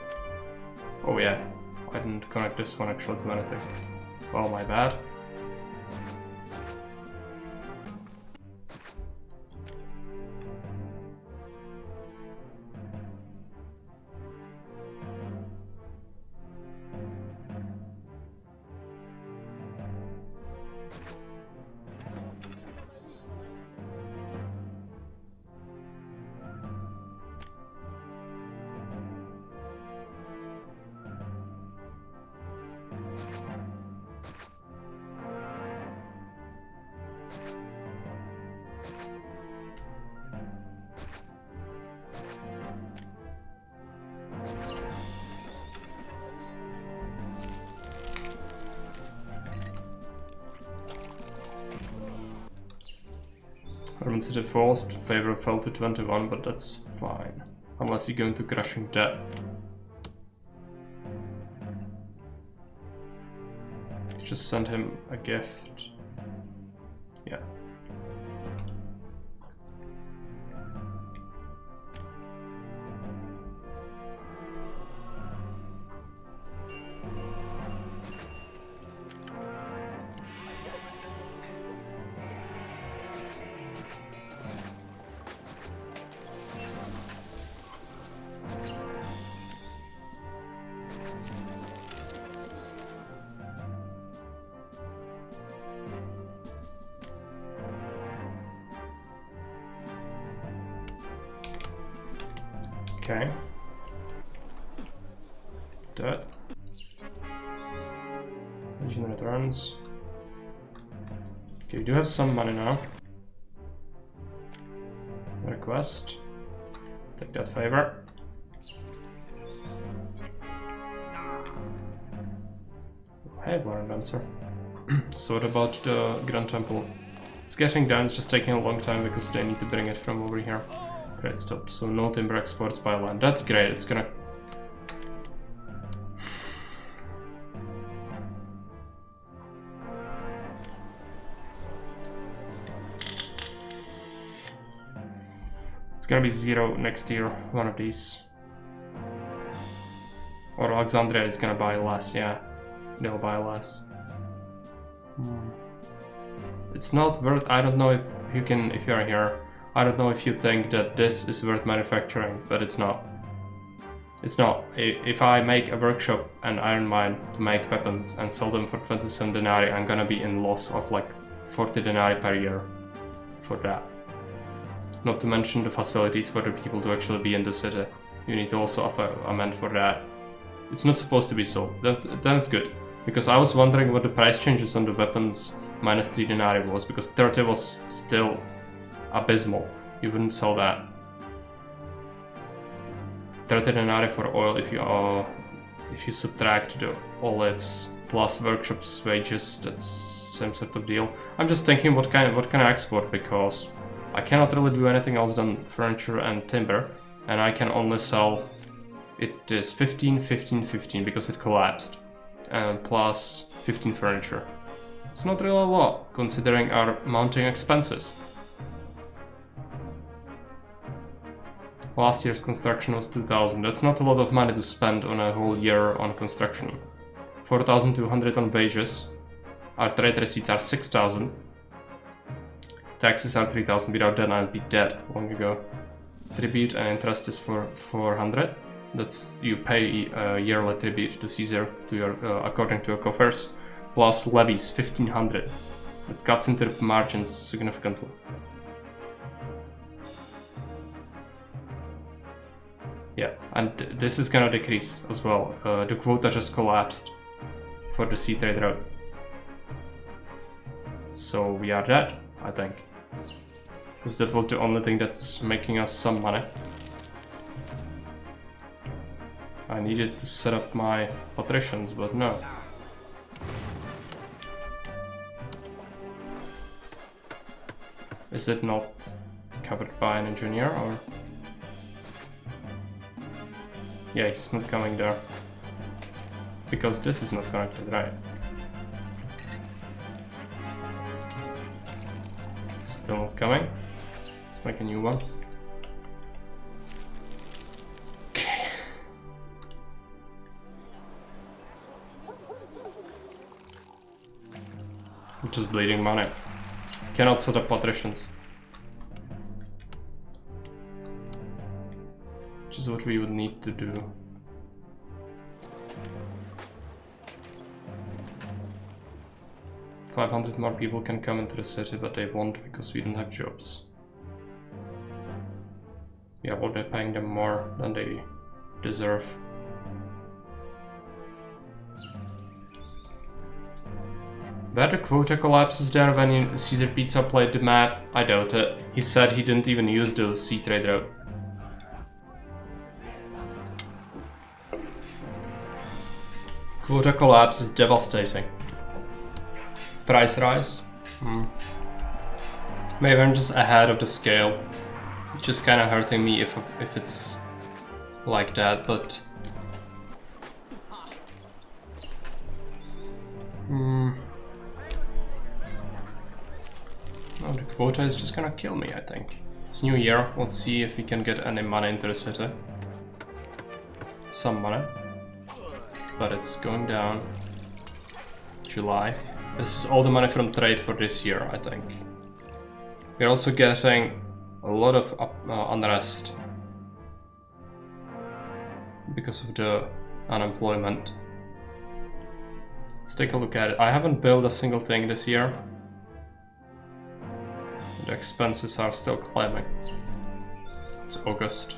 Oh yeah, I didn't connect this one actually to anything. Well, my bad. City falls, favor fell to 21, but that's fine. Unless you go into crushing debt. Just send him a gift. Yeah. Okay. That. Regenerate runs. Okay, we do have some money now. Request. Take that favor. Hey, Warren Dancer. So what about the Grand Temple? It's getting done, it's just taking a long time because they need to bring it from over here. Great, stop. So no timber exports by land. That's great, it's gonna... It's gonna be 0 next year, one of these. Or Alexandria is gonna buy less, yeah. They'll buy less. It's not worth... I don't know if you can... If you're here, I don't know if you think that this is worth manufacturing, but it's not. It's not. If I make a workshop and iron mine to make weapons and sell them for 27 denarii, I'm gonna be in loss of like 40 denarii per year for that. Not to mention the facilities for the people to actually be in the city. You need to also offer amend for that. It's not supposed to be sold. That's good. Because I was wondering what the price changes on the weapons minus 3 denarii was, because 30 was still abysmal. You wouldn't sell that. 30 denarii for oil if you subtract the olives plus workshops wages, that's same sort of deal. I'm just thinking what can I export, because I cannot really do anything else than furniture and timber, and I can only sell it is 15, 15, 15 because it collapsed. Plus 15 furniture. It's not really a lot, considering our mounting expenses. Last year's construction was 2,000. That's not a lot of money to spend on a whole year on construction. 4,200 on wages. Our trade receipts are 6,000. Taxes are 3,000. Without that, I'd be dead long ago. Tribute and interest is for 400. That's you pay a yearly tribute to Caesar to your according to your coffers, plus levies 1,500. It cuts into the margins significantly. Yeah, and this is gonna decrease as well. The quota just collapsed for the sea trade route, so we are dead, I think, because that was the only thing that's making us some money. I needed to set up my patricians, but no. Is it not covered by an engineer, or? Yeah, he's not coming there. Because this is not connected, right? Still not coming. Let's make a new one. Just bleeding money. Cannot set up patricians. Which is what we would need to do. $500 more people can come into the city, but they won't because we don't have jobs. Yeah, well, they're paying them more than they deserve. Were the quota collapses there when Caesar Pizza played the map? I doubt it. He said he didn't even use the sea trade route. Quota collapse is devastating. Price rise? Maybe I'm just ahead of the scale. It's just kind of hurting me if it's like that, but... Oh, the quota is just gonna kill me, I think. It's New Year, let's see if we can get any money into the city. Some money. But it's going down. July. This is all the money from trade for this year, I think. We're also getting a lot of unrest because of the unemployment. Let's take a look at it. I haven't built a single thing this year. The expenses are still climbing. It's August.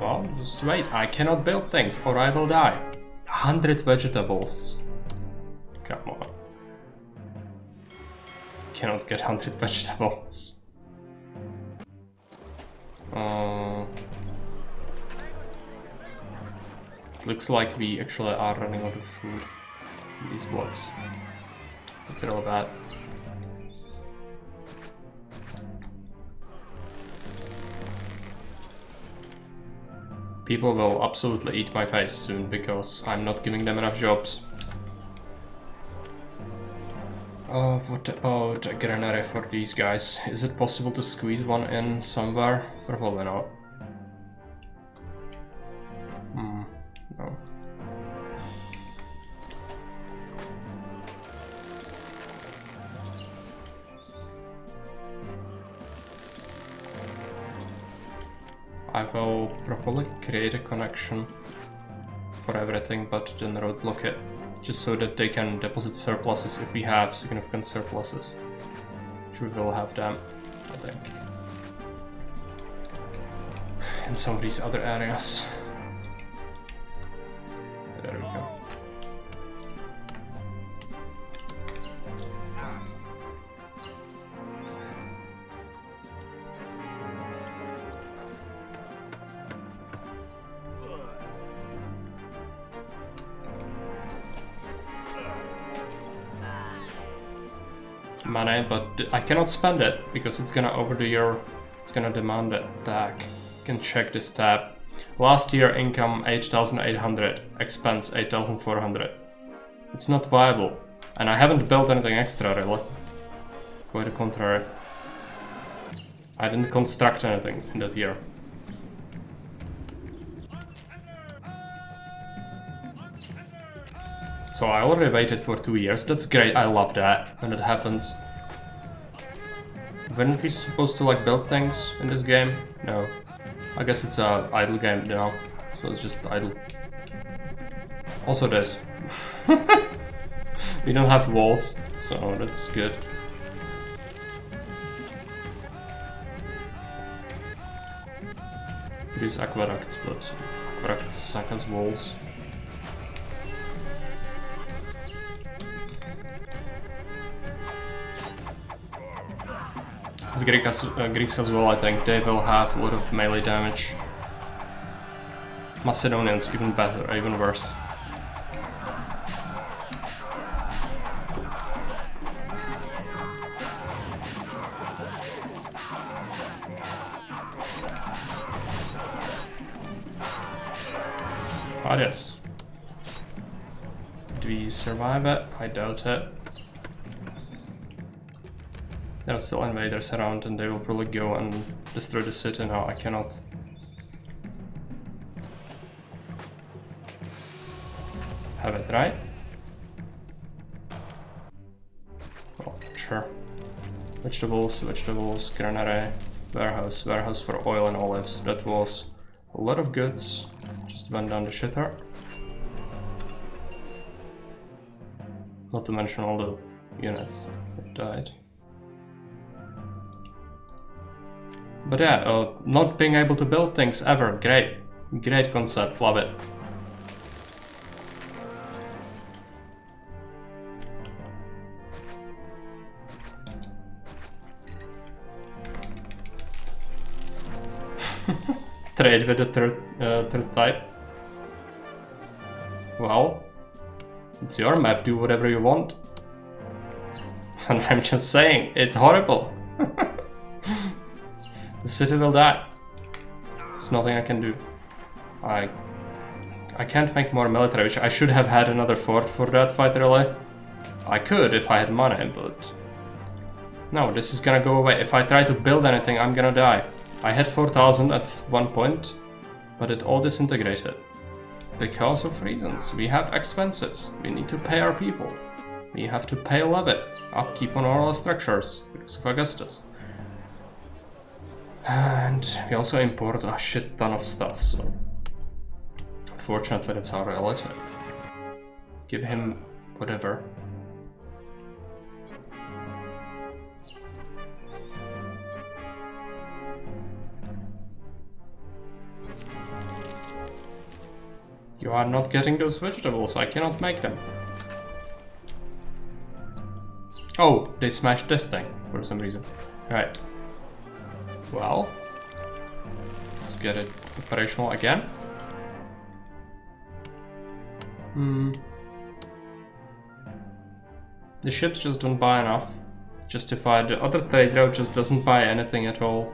Well, just wait. I cannot build things or I will die. 100 vegetables. Come on. Cannot get 100 vegetables. Looks like we actually are running out of food in these blocks. It's real bad. People will absolutely eat my face soon because I'm not giving them enough jobs. What about a granary for these guys? Is it possible to squeeze one in somewhere? Probably not. No. I will probably create a connection for everything, but then roadblock it, just so that they can deposit surpluses if we have significant surpluses. Which we will have them, I think. In some of these other areas. There we go. Money, but I cannot spend it because it's gonna over the year, it's gonna demand it back. You can check this tab. Last year income 8,800, expense 8,400. It's not viable, and I haven't built anything extra really. Quite the contrary. I didn't construct anything in that year. So I already waited for 2 years. That's great. I love that when it happens. Weren't we supposed to like build things in this game? No. I guess it's a idle game now, so it's just idle. Also this. We don't have walls, so that's good. These aqueducts, but aqueducts suck as walls. It's Greeks as well, I think. They will have a lot of melee damage. Macedonians even better, even worse. Ah, yes. Do we survive it? I doubt it. There are still invaders around and they will probably go and destroy the city now. I cannot. Have it, right? Oh, sure. Vegetables, vegetables, granary, warehouse, warehouse for oil and olives. That was a lot of goods. Just went down the shitter. Not to mention all the units that died. But yeah, not being able to build things ever, great. Great concept, love it. Trade with the third type. Well, it's your map, do whatever you want. And I'm just saying, it's horrible. The city will die. There's nothing I can do. I can't make more military, which I should have had another fort for that fight really. I could if I had money, but... No, this is gonna go away. If I try to build anything, I'm gonna die. I had 4,000 at one point, but it all disintegrated. Because of reasons. We have expenses. We need to pay our people. We have to pay levy, upkeep on all our structures, because of Augustus. And we also import a shit ton of stuff, so... Unfortunately, that's our reality. Give him whatever. You are not getting those vegetables, I cannot make them. Oh, they smashed this thing for some reason. Alright. Well, let's get it operational again. The ships just don't buy enough. Justify the other trade route just doesn't buy anything at all.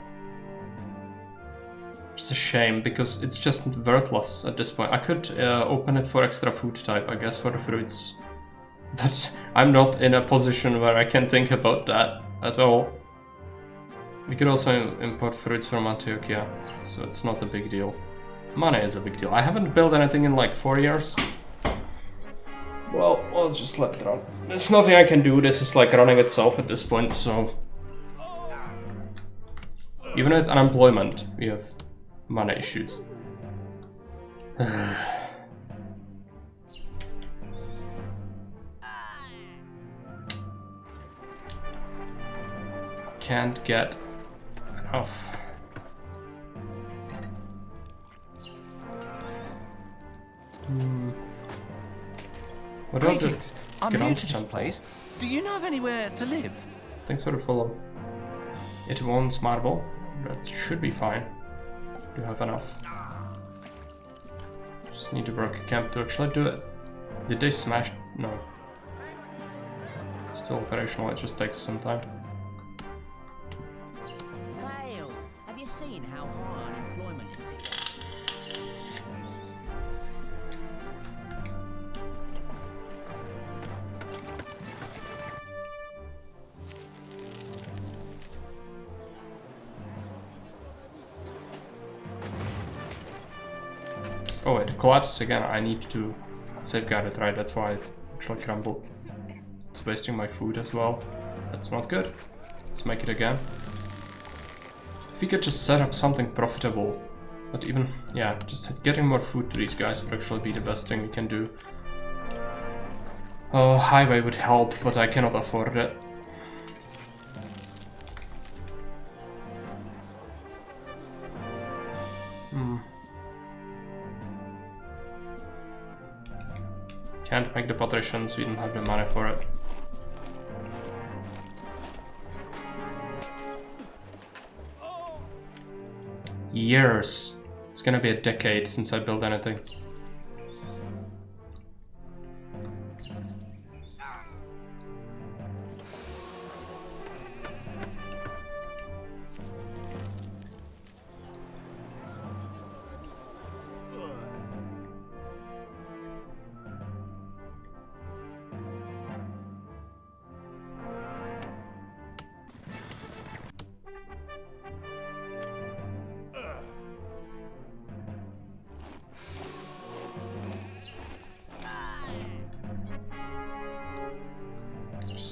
It's a shame because it's just worthless at this point. I could open it for extra food type, I guess, for the fruits. But I'm not in a position where I can think about that at all. We could also import fruits from Antioquia, so it's not a big deal. Money is a big deal. I haven't built anything in like 4 years. Well, I'll just let it run. There's nothing I can do, this is like running itself at this point, so... Even with unemployment, we have money issues. Can't get enough. What Greetings. I'm new to this place. Do you know of anywhere to live? Thanks for the follow. It wants marble. That should be fine. You have enough. Just need to work a camp to actually do it. Did they smash? No. Still operational, it just takes some time. Well, have you seen how high unemployment is here? Oh, it collapses again. I need to safeguard it, right? That's why it actually crumbled. It's wasting my food as well. That's not good. Let's make it again. If we could just set up something profitable. But even, yeah, just getting more food to these guys would actually be the best thing we can do. Highway would help, but I cannot afford it. Can't make the patricians, we don't have the money for it. Years. It's gonna be a decade since I built anything.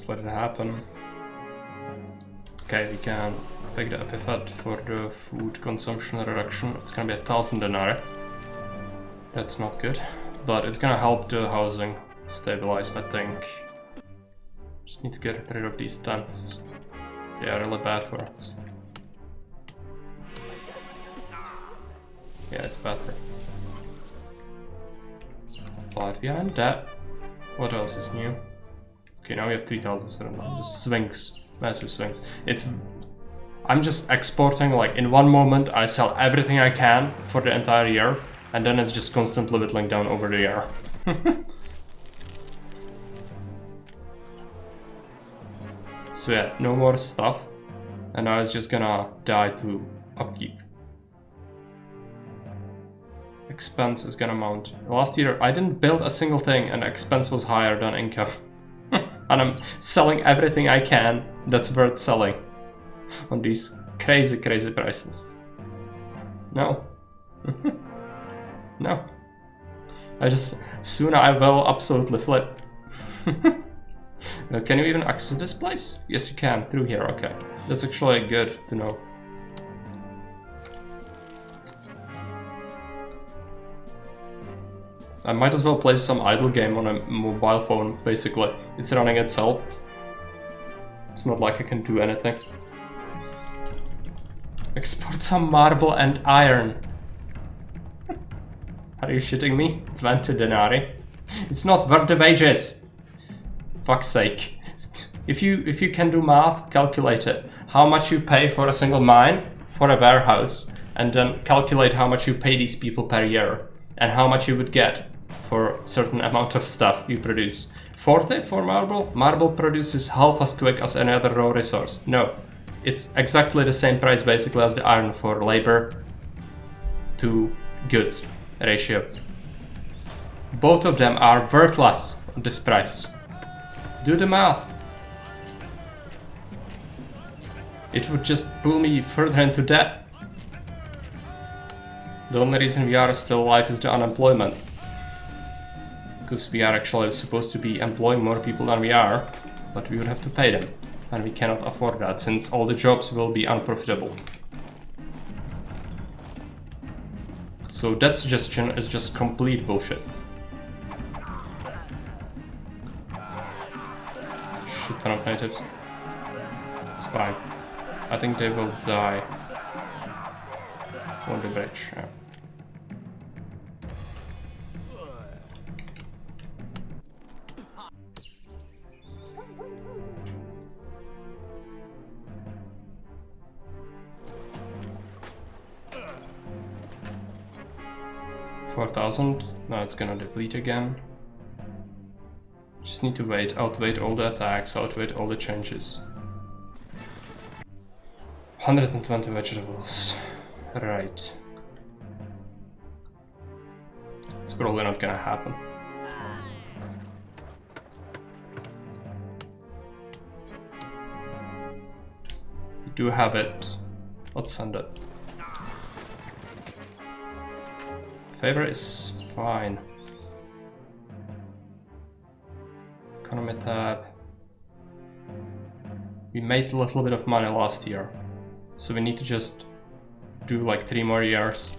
Let it happen. Okay, we can pick the epithet for the food consumption reduction. It's gonna be 1,000 denarii. That's not good, but it's gonna help the housing stabilize, I think. Just need to get rid of these tents. They are really bad for us. Yeah, it's better. But behind that, what else is new? Okay, now we have 3,700. Just swings, massive swings. I'm just exporting, like in one moment I sell everything I can for the entire year, and then it's just constantly whittling down over the year. So yeah, no more stuff, and now it's just gonna die to upkeep. Expense is gonna mount. Last year I didn't build a single thing and expense was higher than income. And I'm selling everything I can that's worth selling on these crazy, crazy prices. No. No. Soon I will absolutely flip. Can you even access this place? Yes, you can, through here, okay. That's actually good to know. I might as well play some idle game on a mobile phone, basically. It's running itself. It's not like I can do anything. Export some marble and iron. Are you shitting me? 20 denarii? It's not worth the wages! Fuck's sake. If you can do math, calculate it. How much you pay for a single mine, for a warehouse, and then calculate how much you pay these people per year, and how much you would get for a certain amount of stuff you produce. 40 for marble? Marble produces half as quick as any other raw resource. No. It's exactly the same price basically as the iron for labor to goods ratio. Both of them are worthless at this price. Do the math. It would just pull me further into debt. The only reason we are still alive is the unemployment. Because we are actually supposed to be employing more people than we are, but we would have to pay them. And we cannot afford that since all the jobs will be unprofitable. So that suggestion is just complete bullshit. Shit ton of natives. It's fine. I think they will die on the bridge. Yeah. $4,000. Now it's gonna deplete again. Just need to outwait all the attacks, outwait all the changes. 120 vegetables. Right. It's probably not gonna happen. We do have it. Let's send it. Favor is fine. Economy tab. We made a little bit of money last year, so we need to just do like 3 more years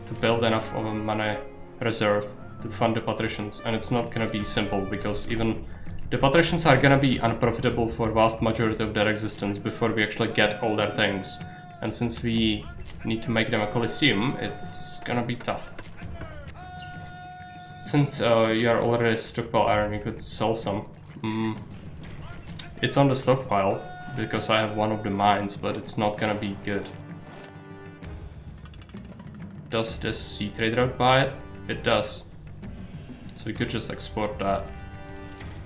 to build enough of a money reserve to fund the patricians, and it's not gonna be simple because even the patricians are gonna be unprofitable for vast majority of their existence before we actually get all their things, and since we need to make them a coliseum, it's gonna be tough. Since you are already stockpile iron, you could sell some. It's on the stockpile because I have one of the mines, but it's not gonna be good. Does this sea trade route buy it? It does. So we could just export that.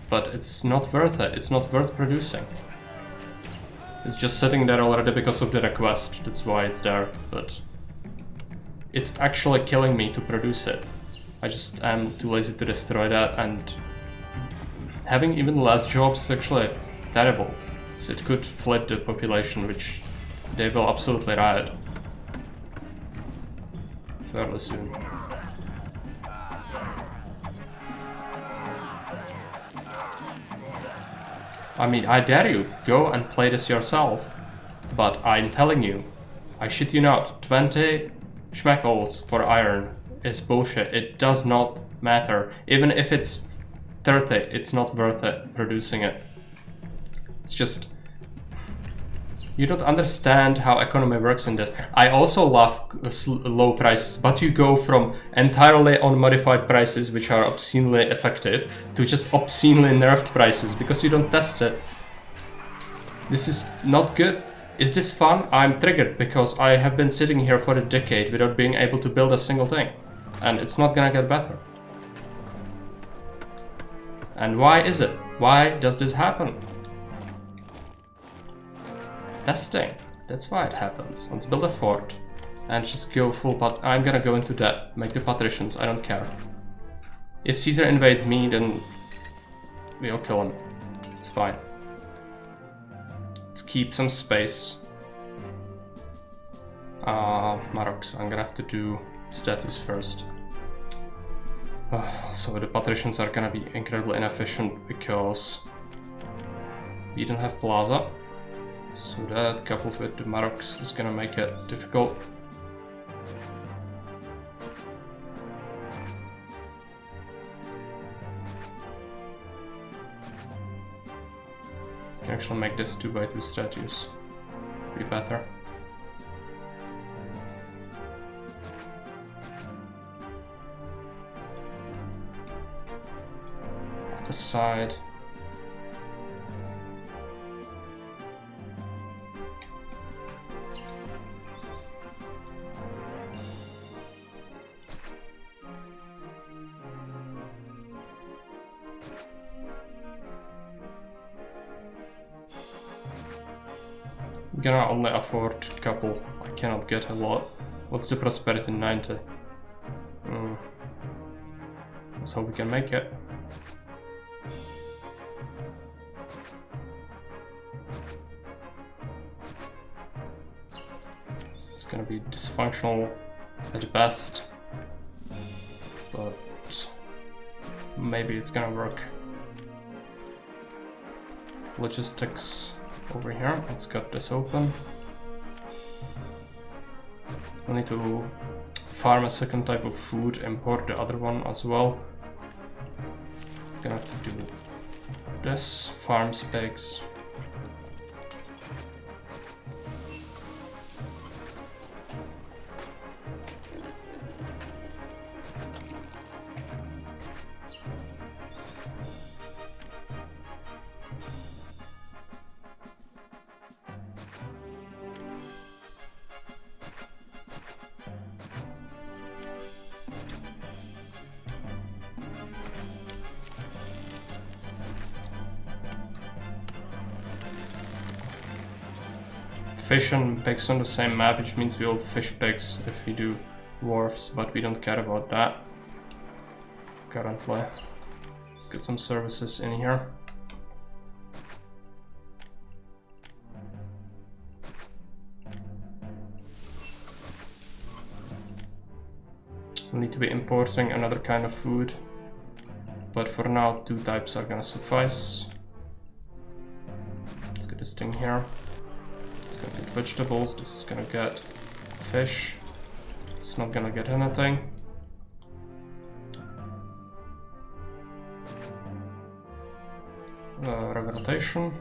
But it's not worth it. It's not worth producing. It's just sitting there already because of the request. That's why it's there. But it's actually killing me to produce it. I just am too lazy to destroy that, and having even less jobs is actually terrible. So it could flip the population, which they will absolutely riot fairly soon. I mean, I dare you, go and play this yourself, but I'm telling you, I shit you not, 20 schmeckles for iron is bullshit. It does not matter. Even if it's 30, it's not worth it producing it. It's just... You don't understand how economy works in this. I also love low prices, but you go from entirely unmodified prices, which are obscenely effective, to just obscenely nerfed prices because you don't test it. This is not good. Is this fun? I'm triggered because I have been sitting here for a decade without being able to build a single thing. And it's not gonna get better. And why is it? Why does this happen? Testing. That's why it happens. Let's build a fort and just go full pot. I'm gonna go into debt. Make the patricians. I don't care. If Caesar invades me, then we'll kill him. It's fine. Let's keep some space. Marox. I'm gonna have to do statues first. So the patricians are gonna be incredibly inefficient because we don't have plaza. So that coupled with the Marox is gonna make it difficult. Can actually make this 2x2 statues. Be better. aside. I'm gonna only afford a couple. I cannot get a lot. What's the prosperity? 90. Let's hope we can make it. It's gonna be dysfunctional at best, but maybe it's gonna work. Logistics over here. Let's get this open. We need to farm a second type of food, import the other one as well. Gonna have to do this, farm pigs. Fish and pigs on the same map, which means we'll fish pigs if we do wharfs, but we don't care about that currently. Let's get some services in here. We need to be importing another kind of food, but for now 2 types are gonna suffice. Let's get this thing here. Gonna get vegetables, this is gonna get fish, it's not gonna get anything. Revolution.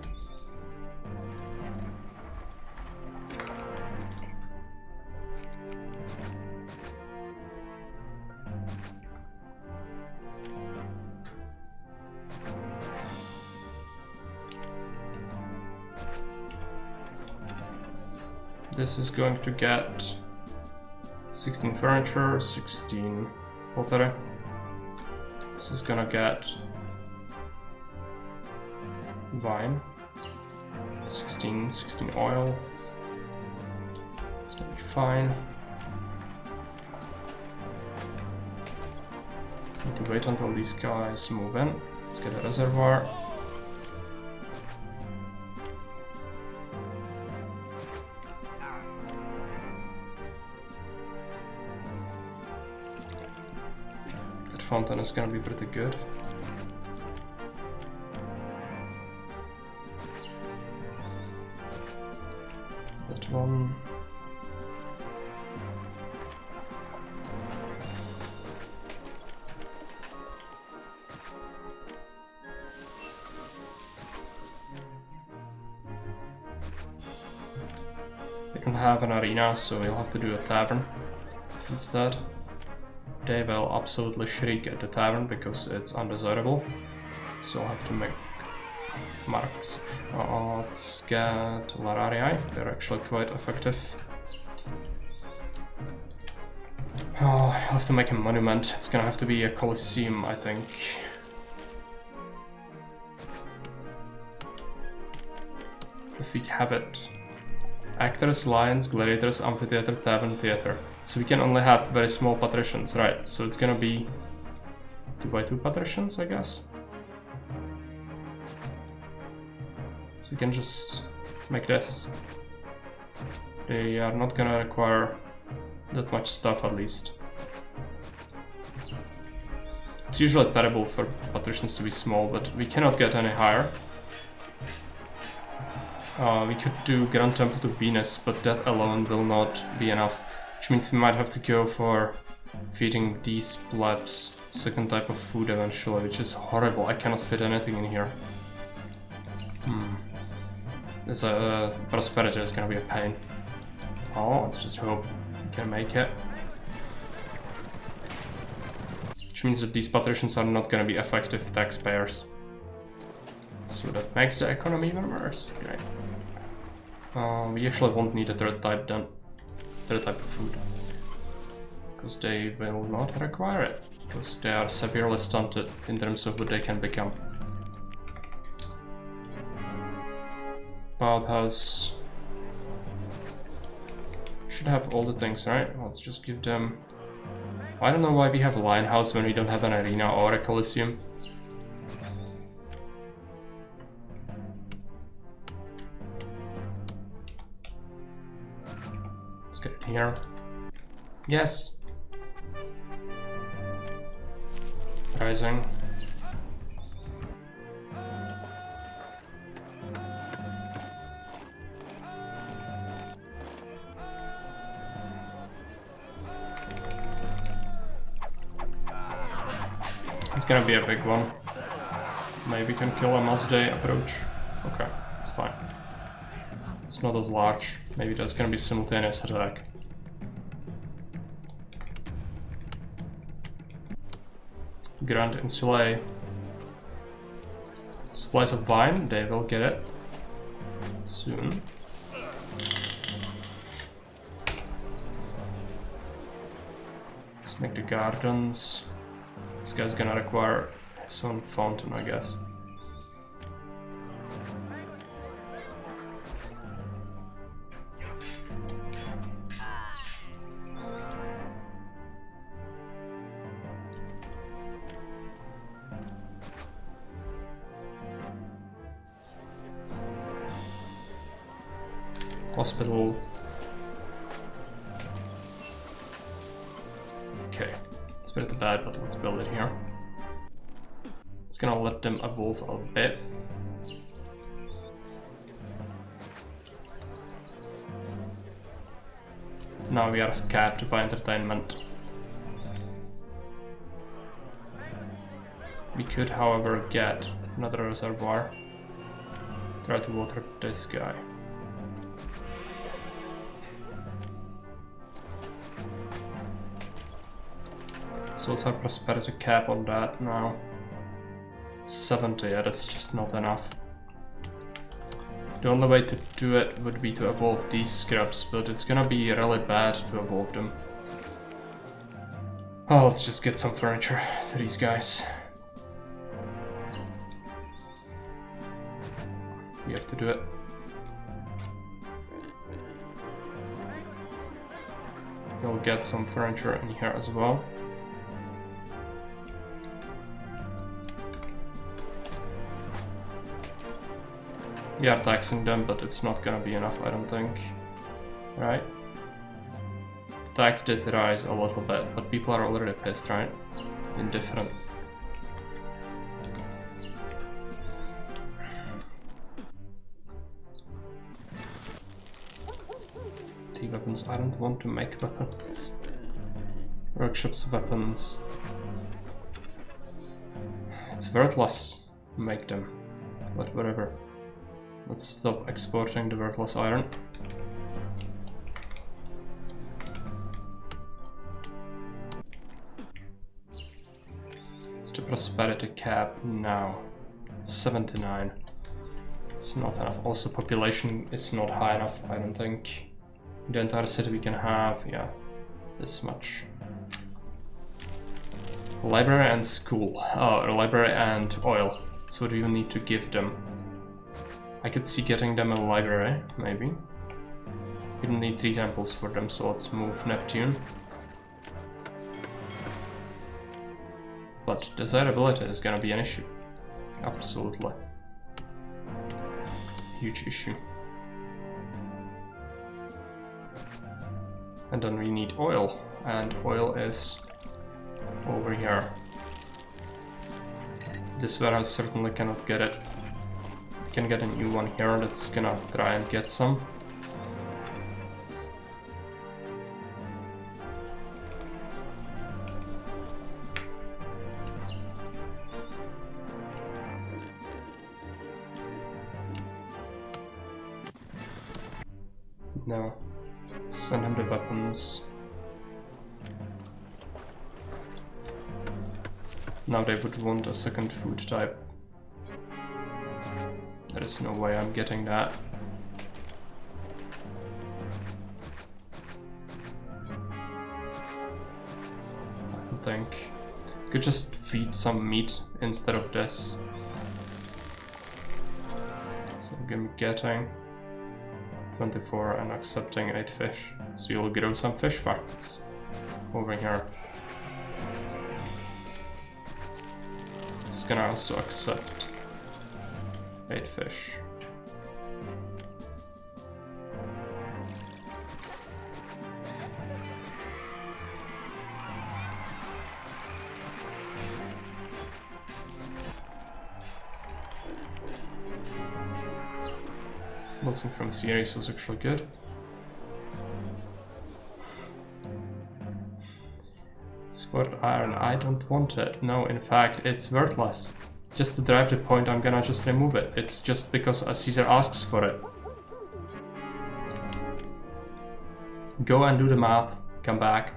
This is going to get 16 furniture, 16 pottery. This is gonna get vine, 16 oil. It's gonna be fine. Need to wait until these guys move in. Let's get a reservoir. Fountain is gonna be pretty good. That one. We don't have an arena, so we'll have to do a tavern instead. They will absolutely shriek at the tavern because it's undesirable, so I'll have to make marks. Let's get Lararii, they're actually quite effective. I'll have to make a monument, it's gonna have to be a Colosseum, I think. If we have it. Actors, lions, gladiators, amphitheater, tavern, theater. So we can only have very small patricians, right? So it's gonna be 2x2 patricians, I guess. So we can just make this. They are not gonna require that much stuff, at least. It's usually terrible for patricians to be small, but we cannot get any higher. We could do Grand Temple to Venus, but that alone will not be enough. Which means we might have to go for feeding these plebs second type of food eventually, which is horrible. I cannot fit anything in here. This prosperity is gonna be a pain. Oh, let's just hope we can make it. Which means that these patricians are not gonna be effective taxpayers. So that makes the economy even worse. Great. We actually won't need a third type then. Third type of food. Because they will not require it. Because they are severely stunted in terms of what they can become. Bathhouse. Should have all the things, right? Let's just give them... I don't know why we have a lion house when we don't have an arena or a coliseum. Let's get it here. Yes. Rising. It's gonna be a big one. Maybe we can kill him as they approach. Okay, it's fine. It's not as large. Maybe there's gonna be simultaneous attack. Grand Insulae. Supplies of wine, they will get it soon. Let's make the gardens. This guy's gonna require his own fountain, I guess. Hospital. Okay, it's a bit bad, but let's build it here. It's gonna let them evolve a bit. Now we are capped by entertainment. We could, however, get another reservoir. Try to water this guy. So let's have prosperity cap on that now. 70, yeah, that's just not enough. The only way to do it would be to evolve these scraps, but it's gonna be really bad to evolve them. Oh, let's just get some furniture to these guys. We have to do it. We'll get some furniture in here as well. We are taxing them, but it's not gonna be enough, I don't think. Right? Tax did rise a little bit, but people are already pissed, right? Indifferent. T-weapons, I don't want to make weapons. Workshops weapons. It's worthless to make them, but whatever. Let's stop exporting the worthless iron. It's the prosperity cap now. 79. It's not enough. Also, population is not high enough, I don't think. The entire city we can have, yeah, this much. Library and school. Oh, library and oil. So what do you need to give them? I could see getting them a library, maybe. We don't need 3 temples for them, so let's move Neptune. But desirability is gonna be an issue. Absolutely. Huge issue. And then we need oil, and oil is over here. This warehouse certainly cannot get it. Can get a new one here that's gonna try and get some. No. Send him the weapons. Now they would want a second food type. There is no way I'm getting that. I think I could just feed some meat instead of this. So I'm getting 24 and accepting 8 fish. So you'll grow some fish facts over here. It's gonna also accept 8 fish. Wilson from series was actually good. Spot iron, I don't want it. No, in fact, it's worthless. Just to drive the point, I'm gonna just remove it. It's just because Caesar asks for it. Go and do the math, come back.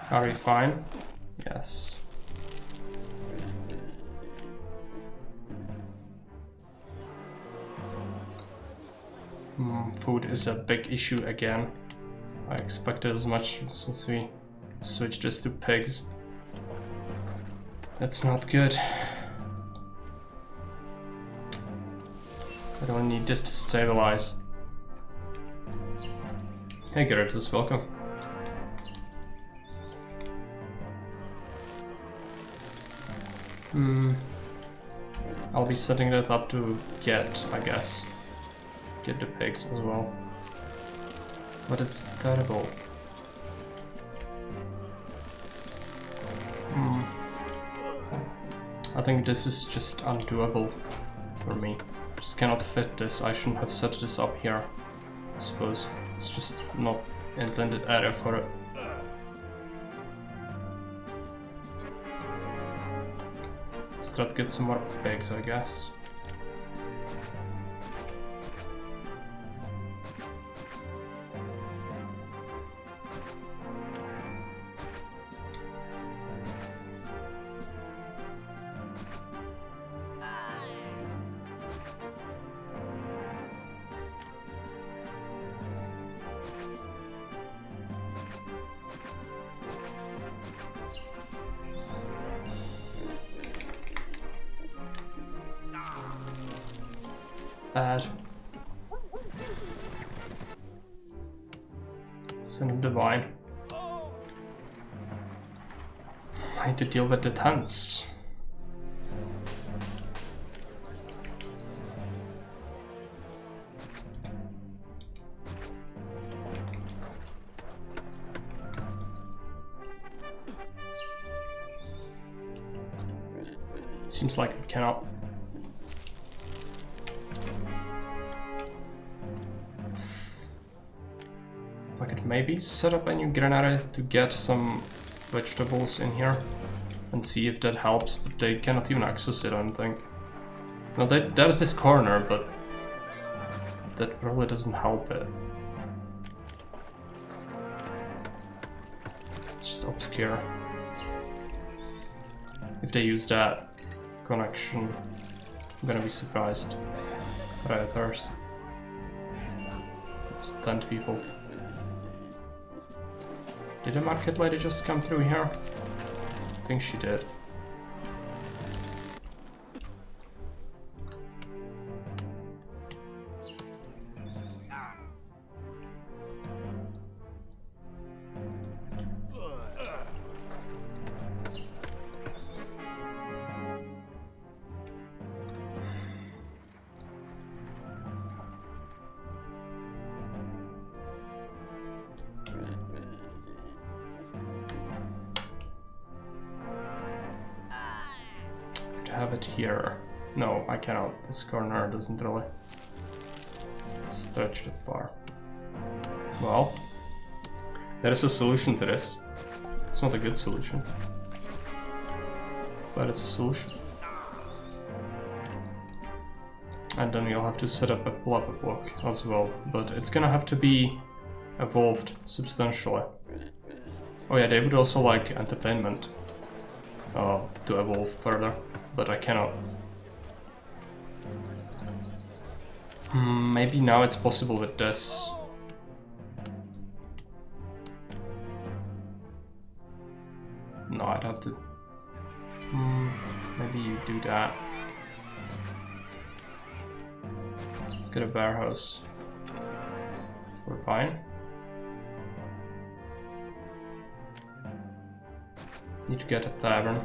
Are we fine? Yes. Food is a big issue again. I expected as much since we switched this to pigs. That's not good. I don't need this to stabilize. Hey Gerardus, welcome. I'll be setting that up to get, I guess. Get the pigs as well. But it's terrible. I think this is just undoable for me. Just cannot fit this. I shouldn't have set this up here, I suppose. It's just not intended area for it. Let's try to get some more pigs, I guess. Bad. Son of Divine. I need to deal with the tents. Seems like we cannot. I could maybe set up a new granary to get some vegetables in here and see if that helps, but they cannot even access it, I don't think. No, there's this corner, but that probably doesn't help it. It's just obscure. If they use that connection, I'm gonna be surprised. Rioters. It's 10 people. Did the market lady just come through here? I think she did. head here. No, I cannot. This corner doesn't really stretch that far. Well, there is a solution to this. It's not a good solution, but it's a solution. And then you'll have to set up a lava block as well, but it's gonna have to be evolved substantially. Oh yeah, they would also like entertainment to evolve further, but I cannot. Maybe now it's possible with this. No, I'd have to... maybe you do that. Let's get a warehouse. We're fine. Need to get a tavern.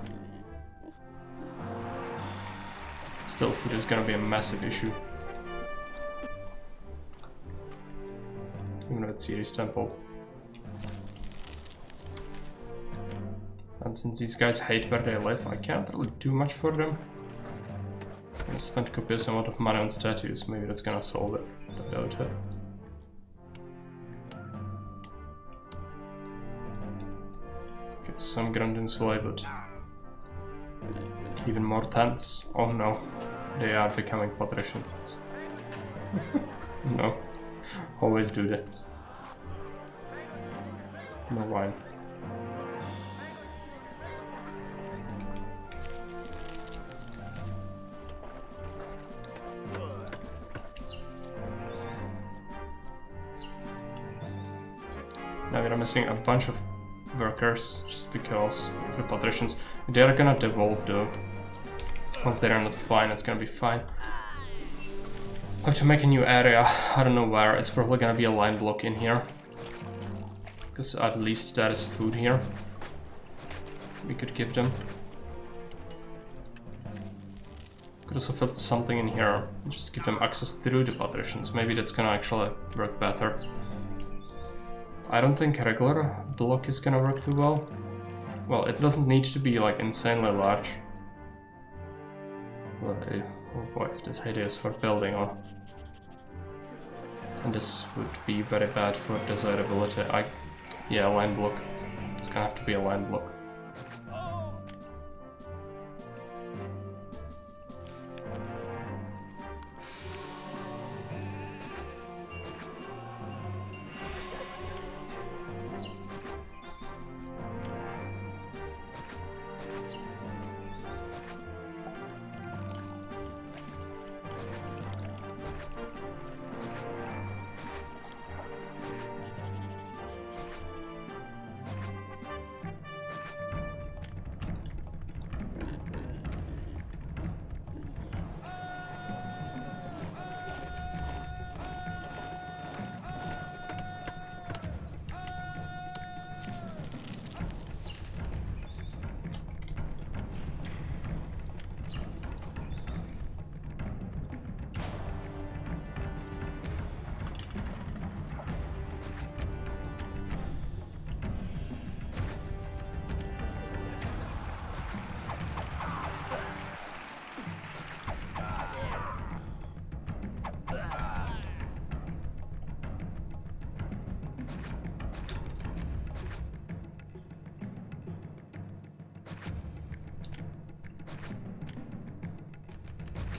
Still, food is gonna be a massive issue. Even with Ceres Temple. And since these guys hate where they live, I can't really do much for them. I'm gonna spend copious amount of money on statues, maybe that's gonna solve it. I doubt it. Okay, some ground insulate, but even more tents. Oh no, they are becoming patricians. No, always do this. No wine. Now we're missing a bunch of workers just because of the patricians. They're gonna devolve though. Once they're not fine, it's gonna be fine. I have to make a new area. I don't know where. It's probably gonna be a line block in here. Because at least there is food here. We could give them. Could also fit something in here. Just give them access through the patricians. Maybe that's gonna actually work better. I don't think a regular block is gonna work too well. Well, it doesn't need to be like insanely large. Oh boy, is this hideous for building on. And this would be very bad for desirability. Yeah, line block. It's gonna have to be a line block.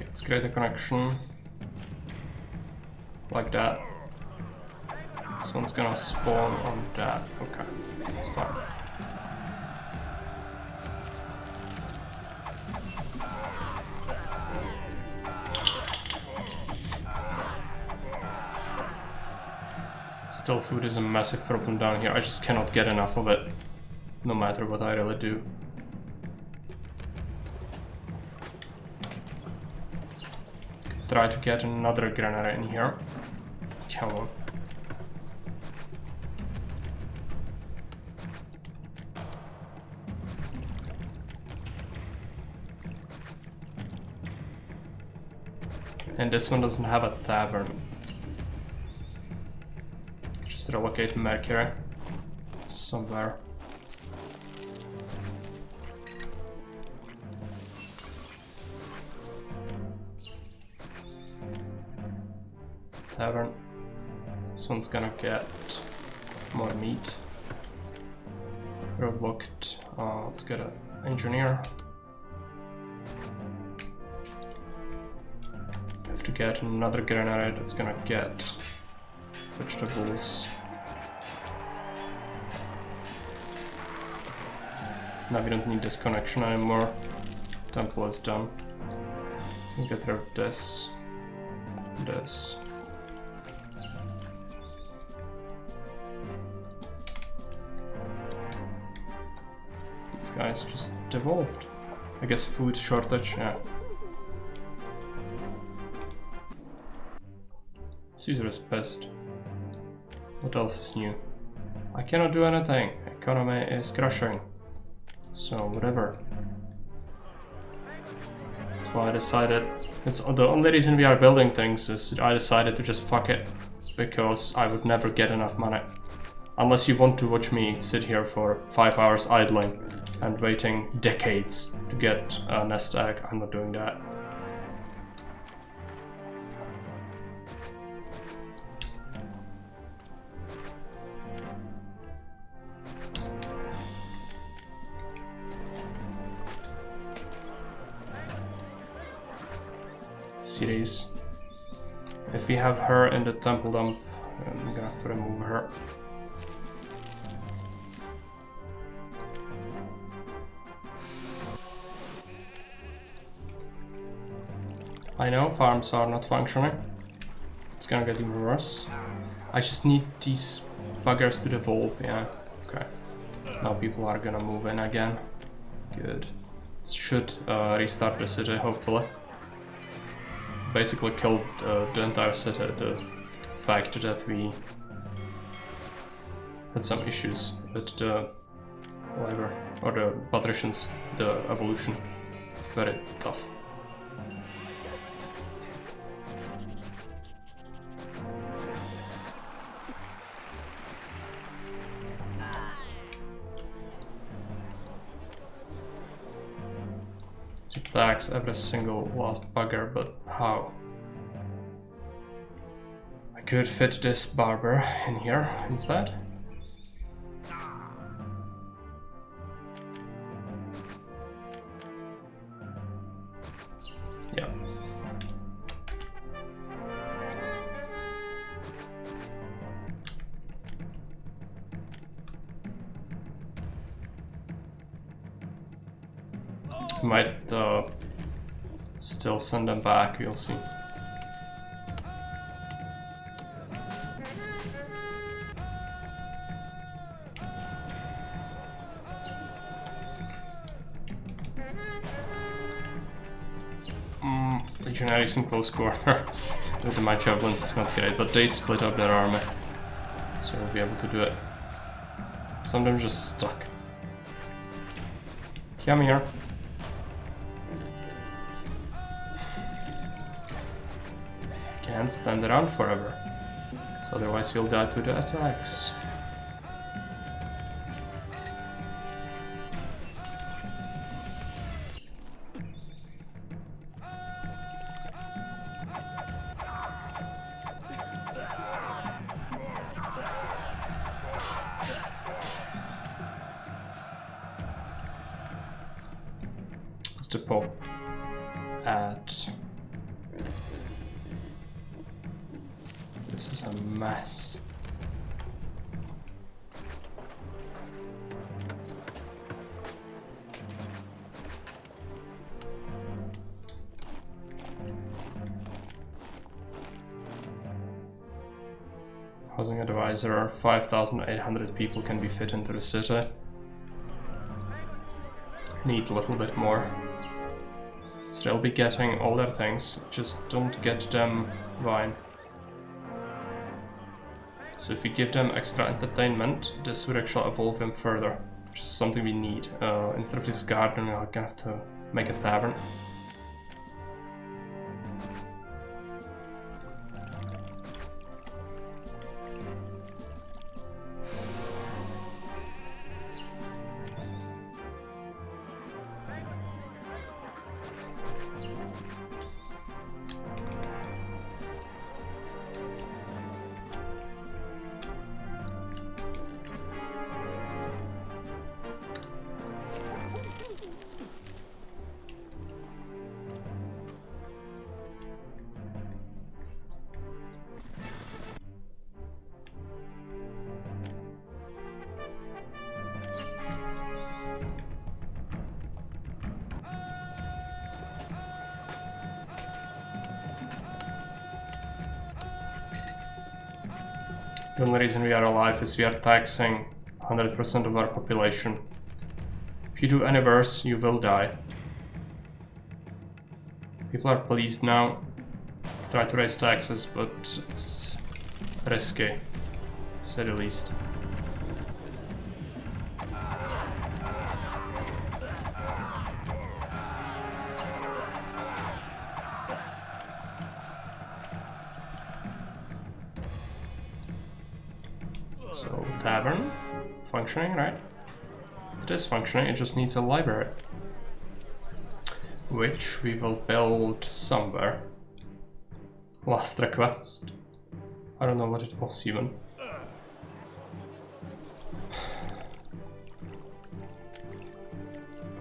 Let's create a connection like that. This one's gonna spawn on that. Okay, it's fine. Still, food is a massive problem down here. I just cannot get enough of it, no matter what I really do. Try to get another granary in here. Come on. And this one doesn't have a tavern. Just relocate Mercury somewhere. Tavern. This one's gonna get more meat. Overlooked. Let's get an engineer. Have to get another granary that's gonna get vegetables. Now we don't need this connection anymore. Temple is done. We'll get rid of this. This. These guys just devolved. I guess food shortage, yeah. Caesar is pissed. What else is new? I cannot do anything. Economy is crashing. So whatever. That's why I decided. It's the only reason we are building things is I decided to just fuck it. Because I would never get enough money. Unless you want to watch me sit here for 5 hours idling and waiting decades to get a nest egg, I'm not doing that. Cities. If we have her in the temple dump, I'm gonna have to remove her. I know farms are not functioning. It's gonna get even worse. I just need these buggers to devolve, yeah. Okay. Now people are gonna move in again. Good. This should restart the city, hopefully. Basically killed the entire city. The fact that we had some issues with the whatever, or the patricians, the evolution. Very tough. Attacks every single last bugger, but how? I could fit this barber in here instead. Yeah. Might still send them back, you'll see. Legionaries in close quarters. With my javelins it's not great, but they split up their army. So we'll be able to do it. Some of them just stuck. Come here. Can't stand around forever, so otherwise you'll die to the attacks. It's the Pope at... This is a mess. Housing advisor, 5,800 people can be fit into the city. Need a little bit more. So they'll be getting all their things, just don't get them wine. So if we give them extra entertainment, this would actually evolve them further, which is something we need. Instead of this garden, we're gonna have to make a tavern. The only reason we are alive is we are taxing 100% of our population. If you do any worse, you will die. People are pleased now. Let's try to raise taxes, but it's risky, to say the least. So, tavern, functioning, right? It is functioning, it just needs a library. Which we will build somewhere. Last request. I don't know what it was even.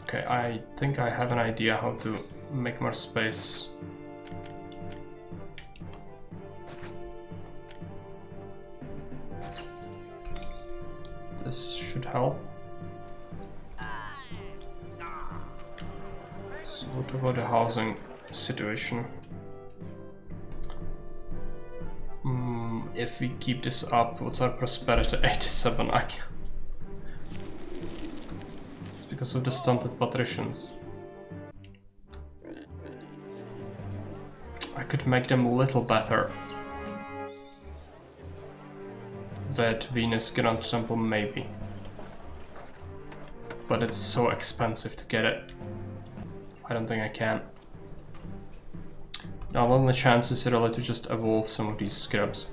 Okay, I think I have an idea how to make more space. This should help. So what about the housing situation? If we keep this up, what's our prosperity? 87, I can't. It's because of the stunted patricians. I could make them a little better. That Venus Grand Temple, maybe. But it's so expensive to get it. I don't think I can. Now, one of the chances is really to just evolve some of these scrubs.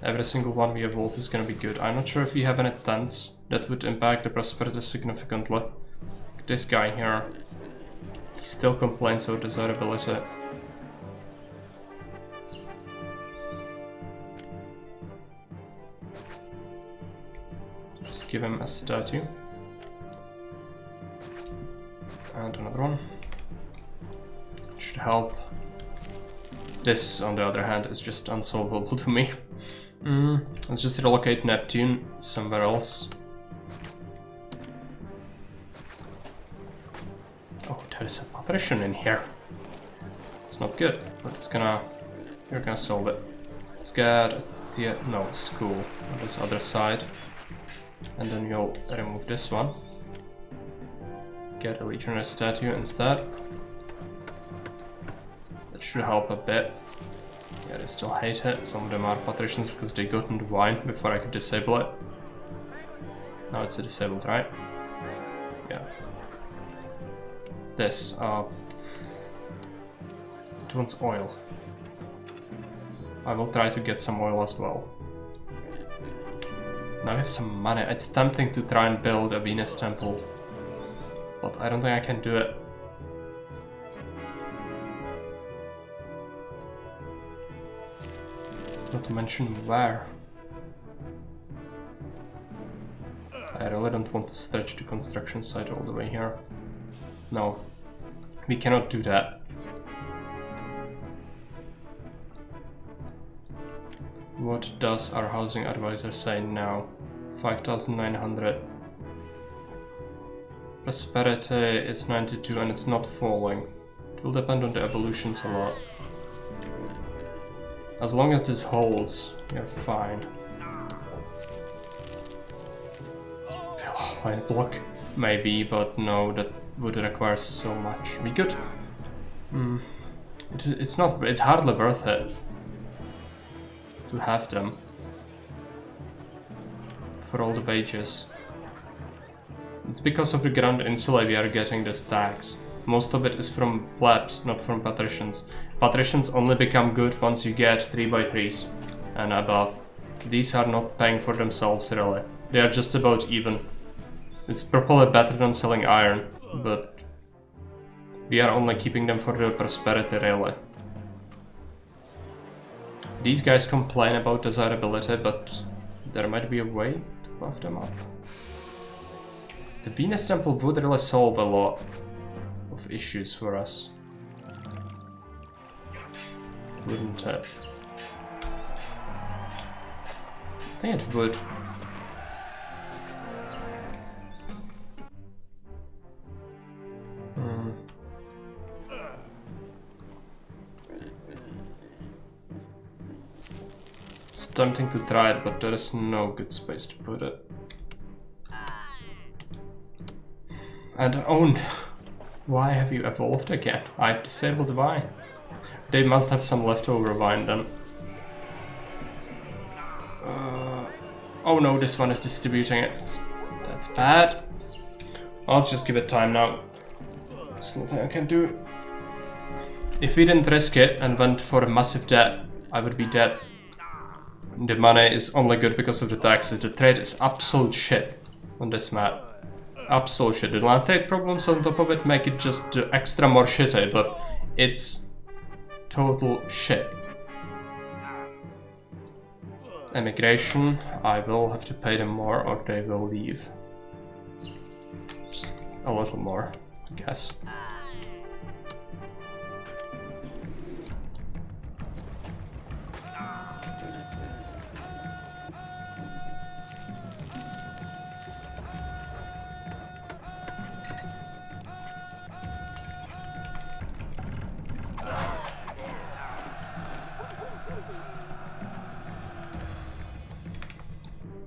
Every single one we evolve is gonna be good. I'm not sure if we have any tents that would impact the prosperity significantly. This guy here, he still complains of desirability. Just give him a statue. And another one. Should help. This, on the other hand, is just unsolvable to me. Let's just relocate Neptune somewhere else. Oh, there is a patrician in here. It's not good, but we're gonna solve it. Let's get school on this other side. And then you'll remove this one. Get a legionary statue instead. That should help a bit. Yeah, they still hate it. Some of them are patricians because they got in the wine before I could disable it. Now it's disabled, right? Yeah. This, it wants oil. I will try to get some oil as well. Now we have some money. It's tempting to try and build a Venus temple, but I don't think I can do it. Not to mention where. I really don't want to stretch the construction site all the way here. No, we cannot do that. What does our housing advisor say now? 5,900. Prosperity is 92 and it's not falling. It will depend on the evolutions a lot. As long as this holds, you're fine. Line block? Maybe, but no, that would require so much. We could... It's hardly worth it to have them for all the wages. It's because of the Grand Insula we are getting this tax. Most of it is from plebs, not from patricians. Patricians only become good once you get 3x3s and above. These are not paying for themselves really. They are just about even. It's probably better than selling iron, but we are only keeping them for the prosperity really. These guys complain about desirability, but there might be a way to buff them up. The Venus Temple would really solve a lot of issues for us. Wouldn't it? I think it would. tempting to try it, but there is no good space to put it. And oh no, why have you evolved again? I've disabled wine. They must have some leftover wine then. Oh no, this one is distributing it. That's bad. I'll just give it time now. There's nothing I can do. If we didn't risk it and went for a massive debt, I would be dead. The money is only good because of the taxes. The trade is absolute shit on this map. Absolute shit. The land trade problems on top of it make it just extra more shitty, but it's total shit. Immigration, I will have to pay them more or they will leave. Just a little more, I guess.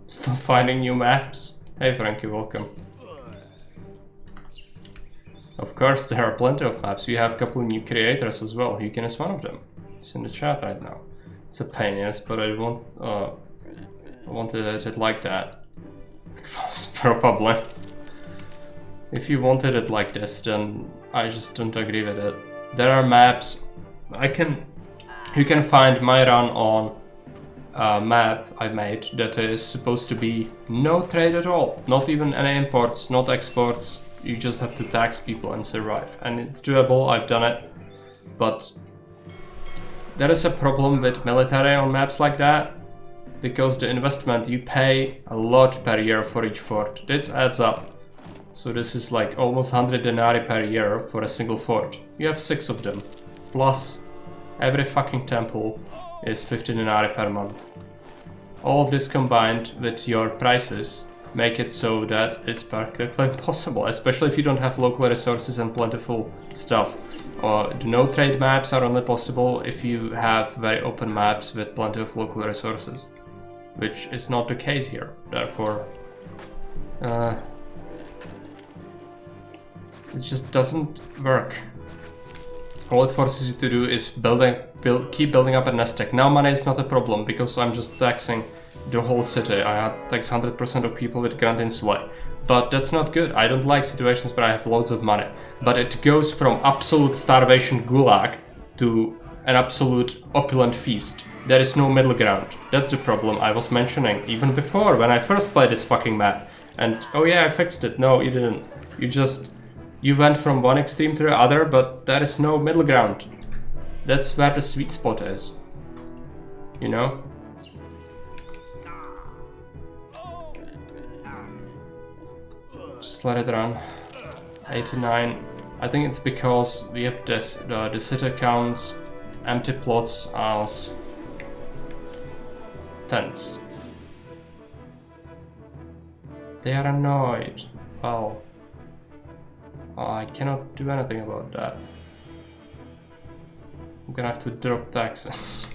Still finding new maps. Hey Frankie, welcome. Of course, there are plenty of maps. We have a couple of new creators as well. xHyuukin is one of them. He's in the chat right now. It's a pain, yes, but I wanted it like that. Probably. If you wanted it like this, then I just don't agree with it. There are maps. You can find my run on a map I made that is supposed to be no trade at all. Not even any imports, not exports. You just have to tax people and survive. And it's doable, I've done it. But there is a problem with military on maps like that. Because the investment, you pay a lot per year for each fort. This adds up. So this is like almost 100 denarii per year for a single fort. You have 6 of them. Plus, every fucking temple is 50 denarii per month. All of this combined with your prices make it so that it's practically impossible, especially if you don't have local resources and plentiful stuff. The no trade maps are only possible if you have very open maps with plenty of local resources, which is not the case here. Therefore, it just doesn't work. All it forces you to do is keep building up a nest egg. Now money is not a problem because I'm just taxing the whole city. I tax 100% of people with Grand Insulae. But that's not good. I don't like situations where I have loads of money. But it goes from absolute starvation gulag to an absolute opulent feast. There is no middle ground. That's the problem I was mentioning even before when I first played this fucking map. And oh yeah, I fixed it. No, you didn't. You went from one extreme to the other, but there is no middle ground. That's where the sweet spot is. You know? Just let it run. 89. I think it's because we have this, the city counts empty plots as tents. They are annoyed. Well, I cannot do anything about that. I'm gonna have to drop taxes.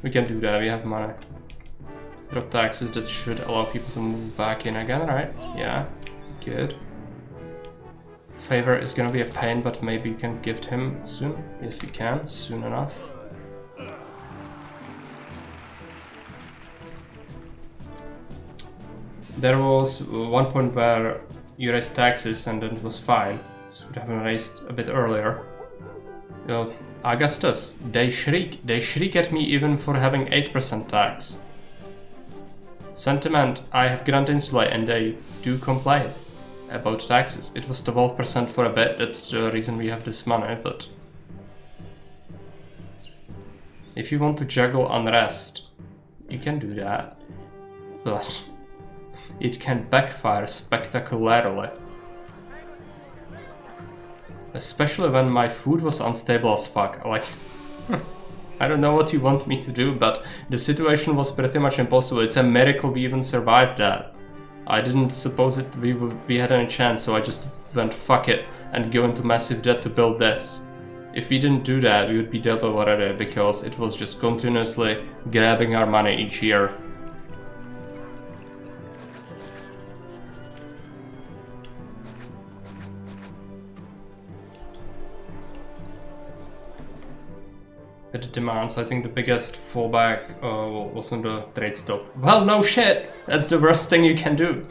We can do that, we have money. Let's drop taxes, that should allow people to move back in again, right? Yeah, good. Favor is gonna be a pain, but maybe we can gift him soon. Yes, we can, soon enough. There was one point where you raised taxes and then it was fine. Should have been raised a bit earlier. Augustus, they shriek at me even for having 8% tax. Sentiment, I have Grand Insulae and they do complain about taxes. It was 12% for a bit, that's the reason we have this money, but if you want to juggle unrest, you can do that. But it can backfire spectacularly. Especially when my food was unstable as fuck. Like, I don't know what you want me to do, but the situation was pretty much impossible. It's a miracle we even survived that. I didn't suppose we had any chance, so I just went fuck it and go into massive debt to build this. if we didn't do that, we would be dead already, because it was just continuously grabbing our money each year. With the demands, I think the biggest fallback was on the trade stop. Well, no shit! That's the worst thing you can do.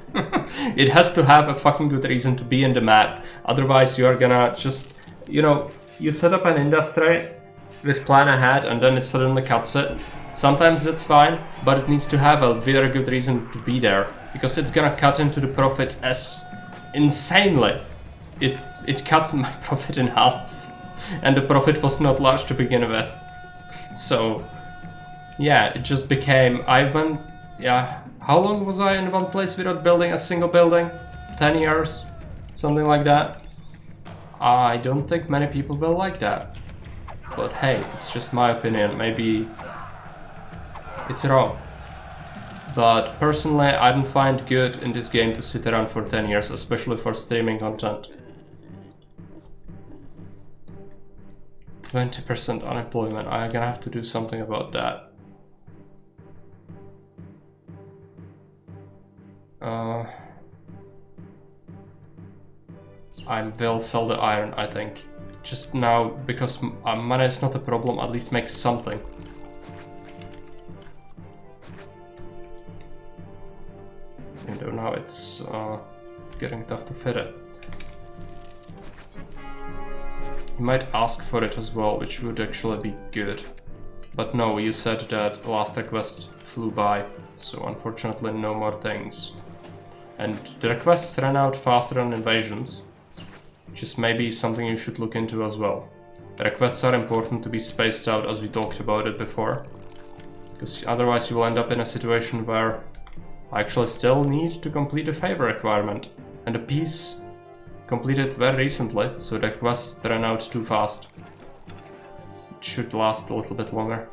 It has to have a fucking good reason to be in the map. Otherwise you are gonna just, you know, you set up an industry with plan ahead and then it suddenly cuts it. Sometimes that's fine, but it needs to have a very good reason to be there, because it's gonna cut into the profits as insanely. It cut my profit in half, and the profit was not large to begin with. So yeah, it just became, how long was I in one place without building a single building? 10 years? Something like that. I don't think many people will like that. But hey, it's just my opinion, maybe it's wrong. But personally, I don't find good in this game to sit around for 10 years, especially for streaming content. 20% unemployment, I'm gonna have to do something about that. I will sell the iron, I think. Just now, because money is not a problem, at least make something. Even though now it's getting tough to fit it. You might ask for it as well, which would actually be good. But no, you said that last request flew by, so unfortunately no more things. And the requests ran out faster than invasions, which is maybe something you should look into as well. The requests are important to be spaced out, as we talked about it before, because otherwise you will end up in a situation where I actually still need to complete a favor requirement, and a peace completed very recently, so the requests ran out too fast. It should last a little bit longer.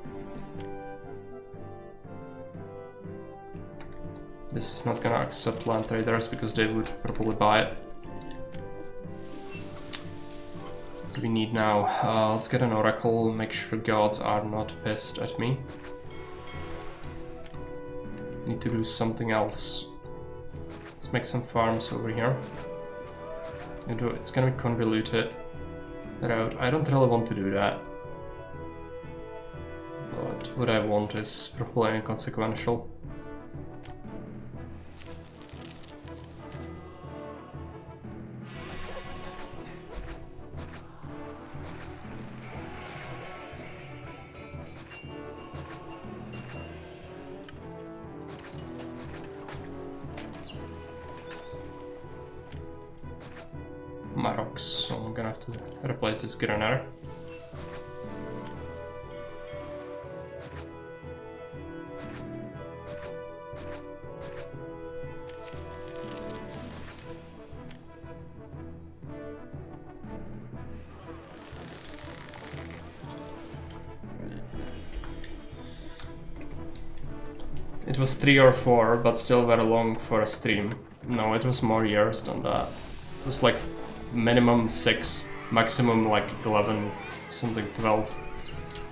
This is not gonna accept land traders because they would probably buy it. What do we need now? Let's get an oracle, make sure gods are not pissed at me. Need to do something else. Let's make some farms over here. It's gonna be convoluted route. I don't really want to do that. But what I want is probably inconsequential. My rocks, so I'm gonna have to replace this granary. It was 3 or 4, but still very long for a stream. No, it was more years than that. It was like minimum 6, maximum like 11, something 12.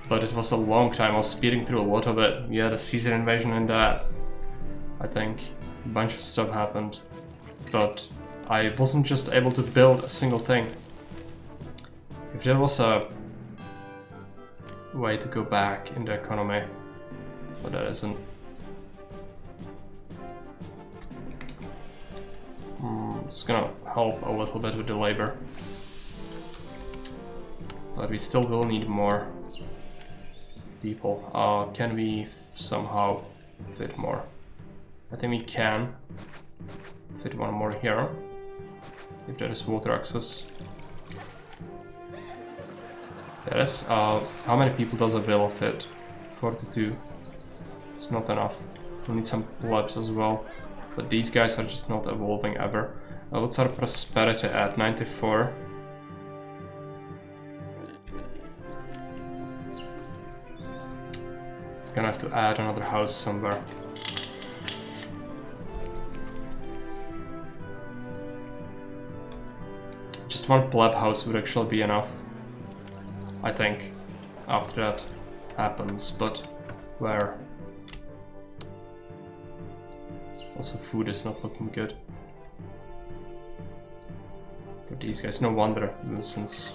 But it was a long time. I was speeding through a lot of it. We had a Caesar invasion in that, I think. A bunch of stuff happened. But I wasn't just able to build a single thing. If there was a way to go back in the economy, but there isn't. It's gonna help a little bit with the labor, but we still will need more people. Can we somehow fit more? I think we can fit one more here, if there is water access. There is. How many people does a villa fit? 42. It's not enough. We need some plebs as well, but these guys are just not evolving ever. What's our prosperity at? 94. Gonna have to add another house somewhere. Just one pleb house would actually be enough. I think, after that happens, but where? Also, food is not looking good for these guys. No wonder, since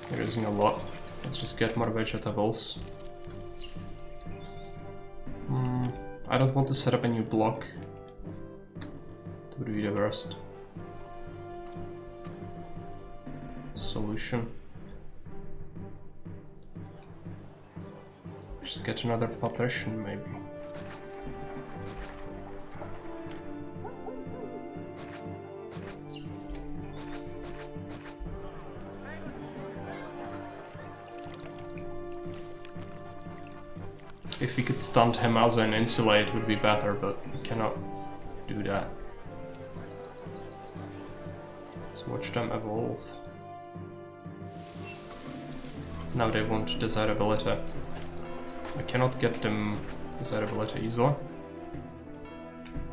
they're using a lot. Let's just get more vegetables. I don't want to set up a new block. That would be the worst solution. Just get another partition, maybe. If we could stunt him as an insulate, would be better, but we cannot do that. Let's watch them evolve. Now they want desirability. I cannot get them desirability easily.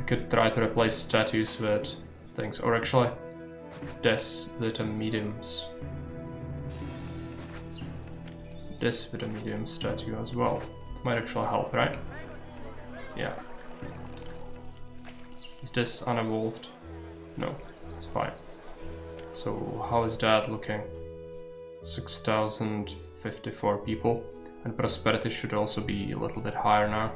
I could try to replace statues with things, or actually this with the mediums. This with a medium statue as well. Might actually help, right? Yeah. Is this unevolved? No, it's fine. So how is that looking? 6,054 people. And prosperity should also be a little bit higher now.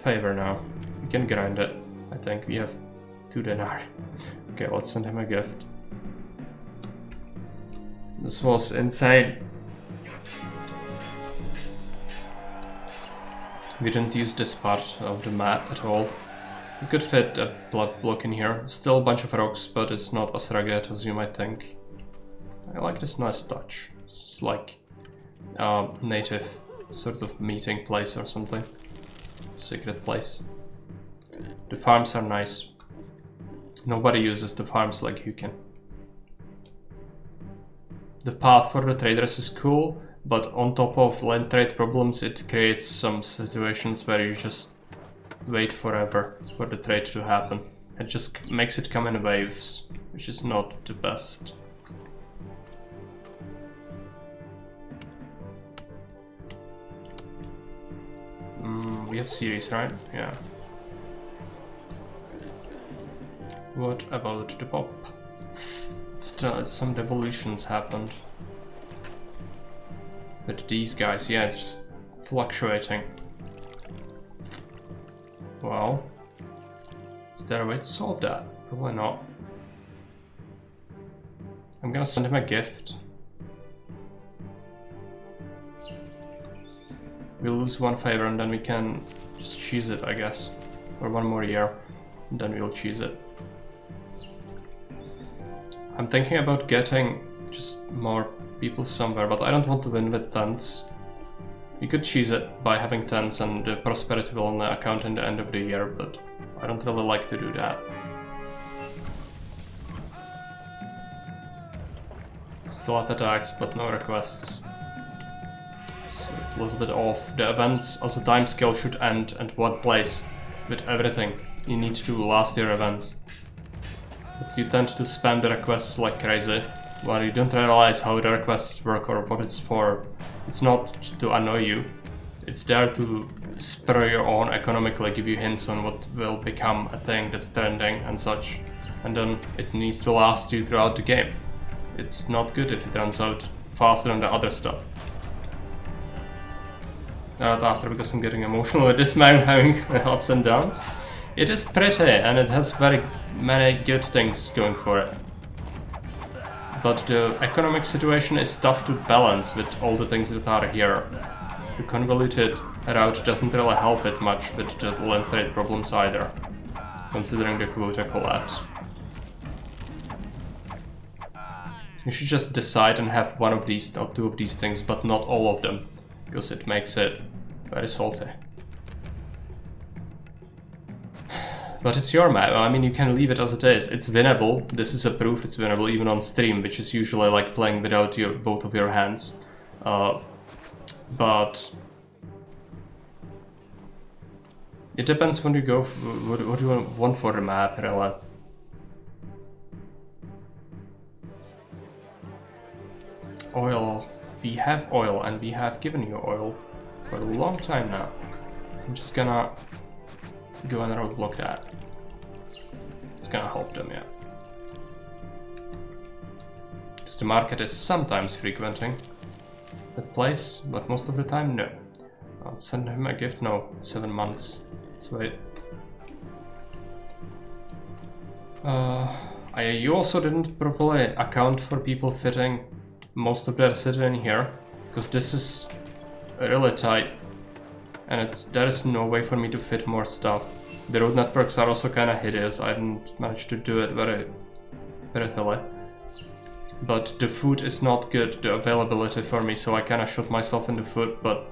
Favor now. We can grind it. I think we have 2 denarii. Okay, let's send him a gift. This was insane. We didn't use this part of the map at all. We could fit a blood block in here. Still a bunch of rocks, but it's not as rugged as you might think. I like this nice touch. It's just like a native sort of meeting place or something. Secret place. The farms are nice. Nobody uses the farms like xHyuukin. The path for the traders is cool, but on top of land trade problems, it creates some situations where you just wait forever for the trade to happen. It just makes it come in waves, which is not the best. We have series, right? Yeah. What about the pop? Still, some devolutions happened. But these guys, yeah, it's just fluctuating. Well, is there a way to solve that? Probably not. I'm gonna send him a gift. We'll lose 1 favor and then we can just cheese it, I guess. Or 1 more year, and then we'll cheese it. I'm thinking about getting just more people somewhere, but I don't want to win with tents. You could cheese it by having tents and the prosperity will account in the end of the year, but I don't really like to do that. Still have attacks, but no requests. So it's a little bit off. The events as a time scale should end at one place with everything. You need to last year events. But you tend to spam the requests like crazy, while you don't realize how the requests work or what it's for. It's not to annoy you, it's there to spur you on economically, give you hints on what will become a thing that's trending and such. And then it needs to last you throughout the game. It's not good if it runs out faster than the other stuff. Not after, because I'm getting emotional with this man having ups and downs. It is pretty, and it has very many good things going for it. But the economic situation is tough to balance with all the things that are here. The convoluted route doesn't really help it much with the land trade problems either, considering the quota collapse. You should just decide and have 1 of these or 2 of these things, but not all of them, because it makes it very salty. But it's your map. I mean, you can leave it as it is. It's winnable. This is a proof it's winnable even on stream, which is usually like playing without both of your hands. But it depends when you go. What do you want for the map, really? have oil, and we have given you oil for a long time now. I'm just gonna go and roadblock that. It's gonna help them, yeah. Because the market is sometimes frequenting that place, but most of the time, no. I'll send him a gift. No, 7 months. Let's wait. You also didn't properly account for people fitting most of their city in here, because this is really tight, and there is no way for me to fit more stuff. The road networks are also kind of hideous. I didn't manage to do it very prettily. But the food is not good, the availability for me, so I kind of shot myself in the foot. But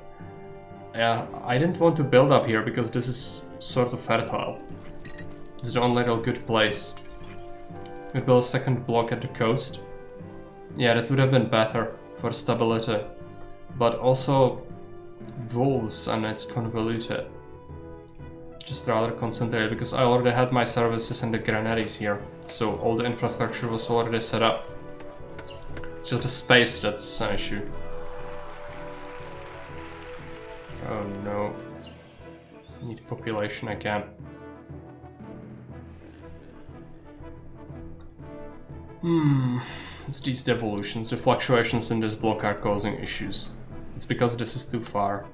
yeah, I didn't want to build up here because this is sort of fertile. This is the only real good place. We build a second block at the coast. Yeah, that would have been better for stability. But also wolves, and it's convoluted. Just rather concentrated, because I already had my services in the granaries here. So all the infrastructure was already set up. It's just the space that's an issue. Oh no. Need population again. It's these devolutions. The fluctuations in this block are causing issues. It's because this is too far.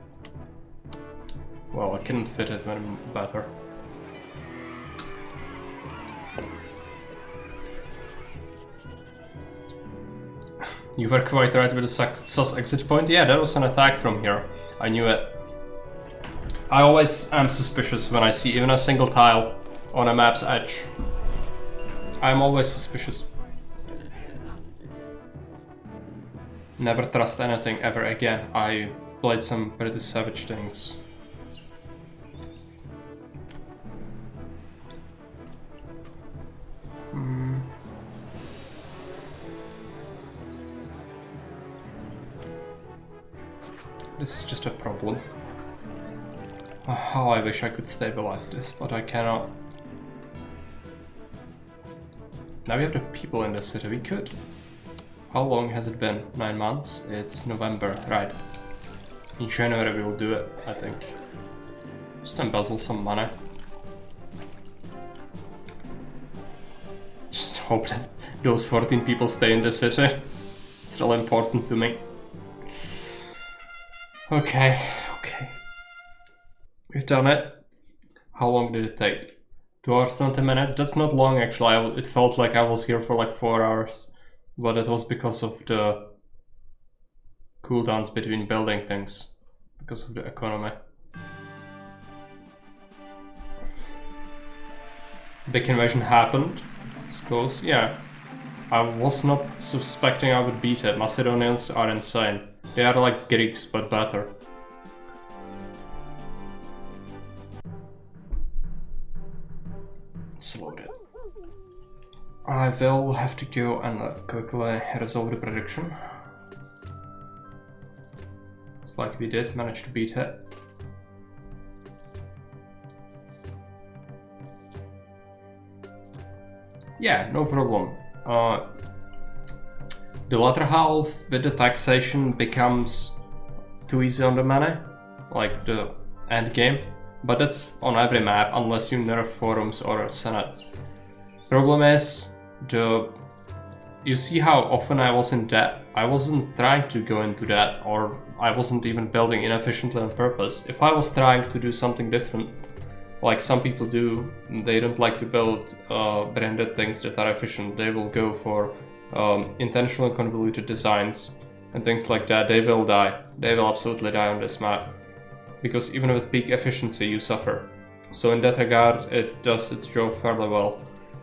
Well, I couldn't fit it any better. You were quite right with the sus exit point. Yeah, that was an attack from here. I knew it. I always am suspicious when I see even a single tile on a map's edge. I'm always suspicious. Never trust anything ever again. I've played some pretty savage things. This is just a problem. How I wish I could stabilize this, but I cannot. Now we have the people in the city. We could. How long has it been? 9 months? It's November, right. In January we will do it, I think. Just embezzle some money. Just hope that those 14 people stay in the city. It's really important to me. Okay. We've done it. How long did it take? 2 hours, 20 minutes? That's not long actually. It felt like I was here for like 4 hours. But it was because of the cooldowns between building things. Because of the economy. Big invasion happened. It's close. Yeah. I was not suspecting I would beat it. Macedonians are insane. They are like Greeks, but better. Slowed it. I will have to go and quickly resolve the prediction. It's like we did manage to beat it. Yeah, no problem. The latter half with the taxation becomes too easy on the money, like the end game, but that's on every map unless you nerf forums or senate. Problem is, you see how often I was in debt. I wasn't trying to go into debt, or I wasn't even building inefficiently on purpose. If I was trying to do something different, like some people do, they don't like to build branded things that are efficient. They will go for intentional convoluted designs and things like that. They will die. They will absolutely die on this map. Because even with peak efficiency, you suffer. So in that regard, it does its job fairly well.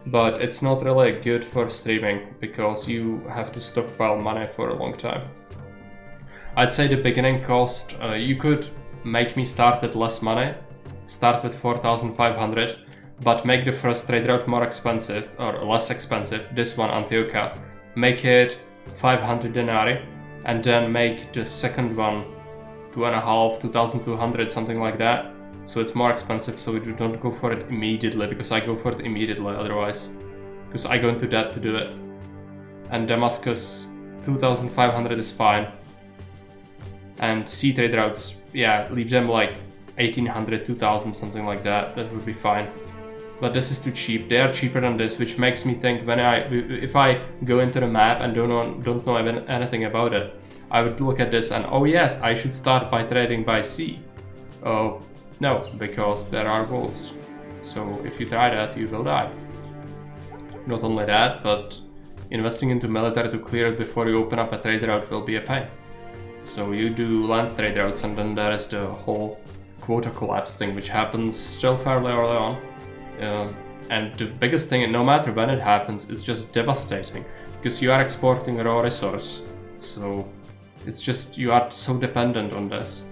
But it's not really good for streaming, because you have to stockpile money for a long time. I'd say the beginning cost, you could make me start with less money, start with 4,500, but make the first trade route more expensive, or less expensive, this one Antiochia. Make it 500 denarii, and then make the second one 2,500, 2,200, something like that. So it's more expensive, so we don't go for it immediately, because I go for it immediately otherwise. Because I go into debt to do it. And Damascus, 2,500 is fine. And sea trade routes, yeah, leave them like 1800, 2000, something like that. That would be fine. But this is too cheap. They are cheaper than this, which makes me think if I go into the map and don't know anything about it, I would look at this and, oh yes, I should start by trading by sea. Oh, no, because there are wolves. So if you try that, you will die. Not only that, but investing into military to clear it before you open up a trade route will be a pain. So you do land trade routes, and then there is the whole quota collapse thing, which happens still fairly early on. And the biggest thing, no matter when it happens, is just devastating, because you are exporting a raw resource. So it's just, you are so dependent on this,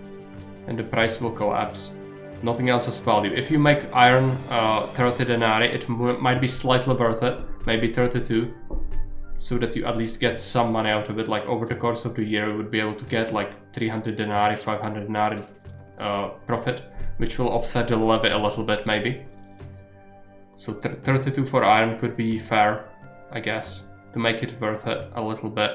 and the price will collapse. Nothing else has value. If you make iron 30 denarii, it might be slightly worth it, maybe 32, so that you at least get some money out of it. Like over the course of the year, you would be able to get like 300 denarii, 500 denarii profit, which will offset the levy a little bit maybe. So 32 for iron could be fair, I guess, to make it worth it a little bit.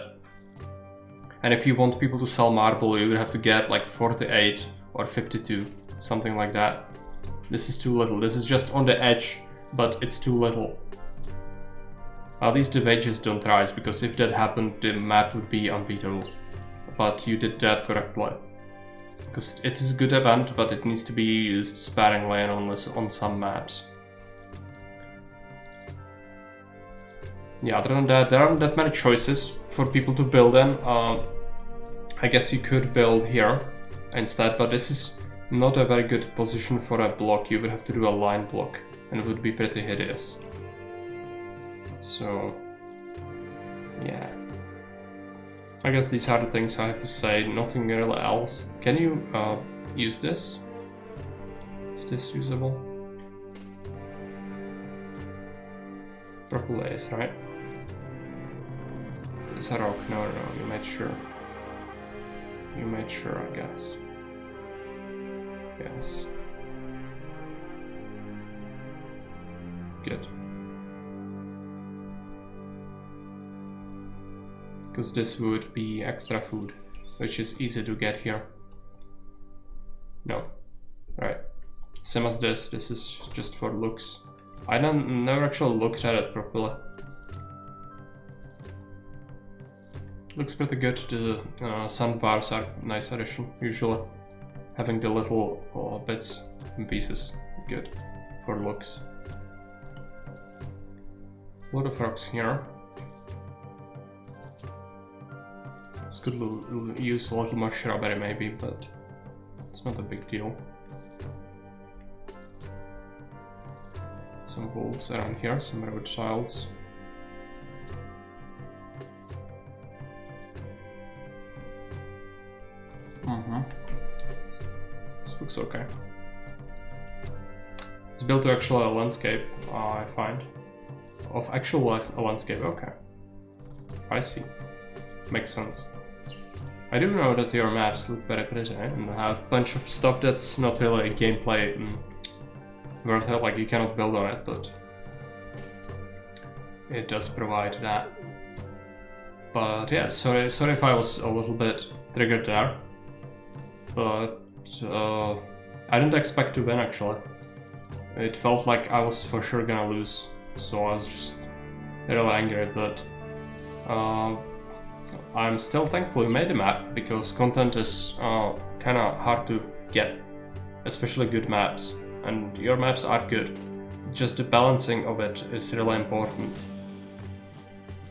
And if you want people to sell marble, you would have to get like 48 or 52, something like that. This is too little. This is just on the edge, but it's too little. At least the wages don't rise, because if that happened, the map would be unbeatable. But you did that correctly. Because it is a good event, but it needs to be used sparingly and on some maps. Yeah, other than that, there aren't that many choices for people to build in. I guess you could build here instead, but this is not a very good position for a block. You would have to do a line block, and it would be pretty hideous. So, yeah. I guess these are the things I have to say, nothing really else. Can you use this? Is this usable? Probably is, right? It's a rock. No, you made sure. You made sure, I guess. Yes. Good. Because this would be extra food, which is easy to get here. No. Right. Same as this. This is just for looks. I never actually looked at it properly. Looks pretty good. The sandbars are a nice addition, usually. Having the little bits and pieces, good for looks. A lot of rocks here. This could use a little more shrubbery maybe, but it's not a big deal. Some wolves around here, some road tiles. This looks okay. It's built to actually a landscape, I find. Of actual a landscape, okay. I see. Makes sense. I do know that your maps look very pretty and have a bunch of stuff that's not really gameplay worth it, like you cannot build on it, but it does provide that. But yeah, sorry if I was a little bit triggered there, but I didn't expect to win actually. It felt like I was for sure gonna lose, so I was just really angry, but I'm still thankful we made the map, because content is kinda hard to get, especially good maps, and your maps are good. Just the balancing of it is really important.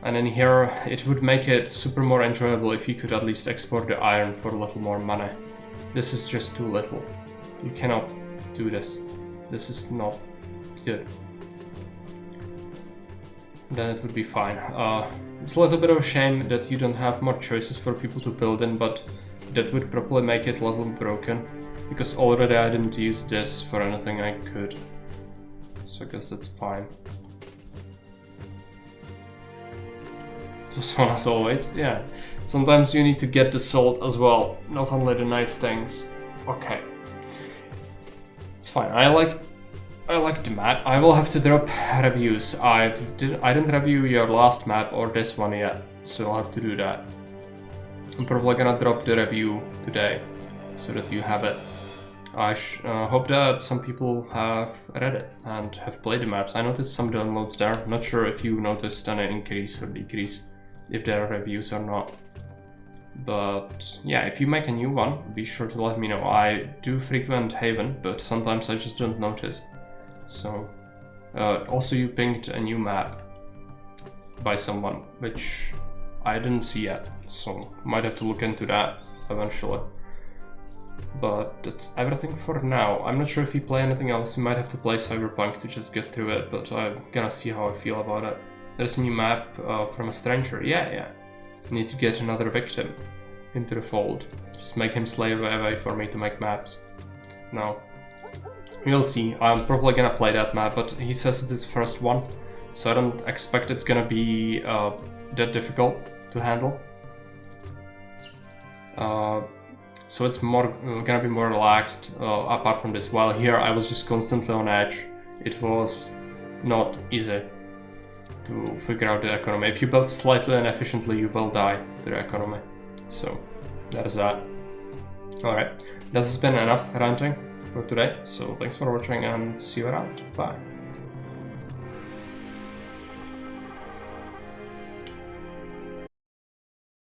And in here, it would make it super more enjoyable if you could at least export the iron for a little more money. This is just too little. You cannot do this. This is not good. Then it would be fine. It's a little bit of a shame that you don't have more choices for people to build in, but that would probably make it a little broken, because already I didn't use this for anything I could. So I guess that's fine. Just one as always, yeah. Sometimes you need to get the salt as well, not only the nice things. Okay. It's fine. I like the map. I will have to drop reviews. I didn't review your last map or this one yet, so I'll have to do that. I'm probably gonna drop the review today so that you have it. I hope that some people have read it and have played the maps. I noticed some downloads there. Not sure if you noticed any increase or decrease, if there are reviews or not. But yeah, if you make a new one, be sure to let me know. I do frequent Haven, but sometimes I just don't notice. So, also you pinged a new map by someone, which I didn't see yet, so might have to look into that eventually. But that's everything for now. I'm not sure if you play anything else. You might have to play Cyberpunk to just get through it, but I'm gonna see how I feel about it. There's a new map from a stranger. Yeah. Need to get another victim into the fold. Just make him slave away for me to make maps. No. We'll see. I'm probably gonna play that map, but he says it's his first one, so I don't expect it's gonna be that difficult to handle. So it's more gonna be more relaxed apart from this. While here I was just constantly on edge. It was not easy to figure out the economy. If you build slightly inefficiently, you will die to the economy. So that is that. Alright, this has been enough ranting for today. So thanks for watching and see you around. Bye.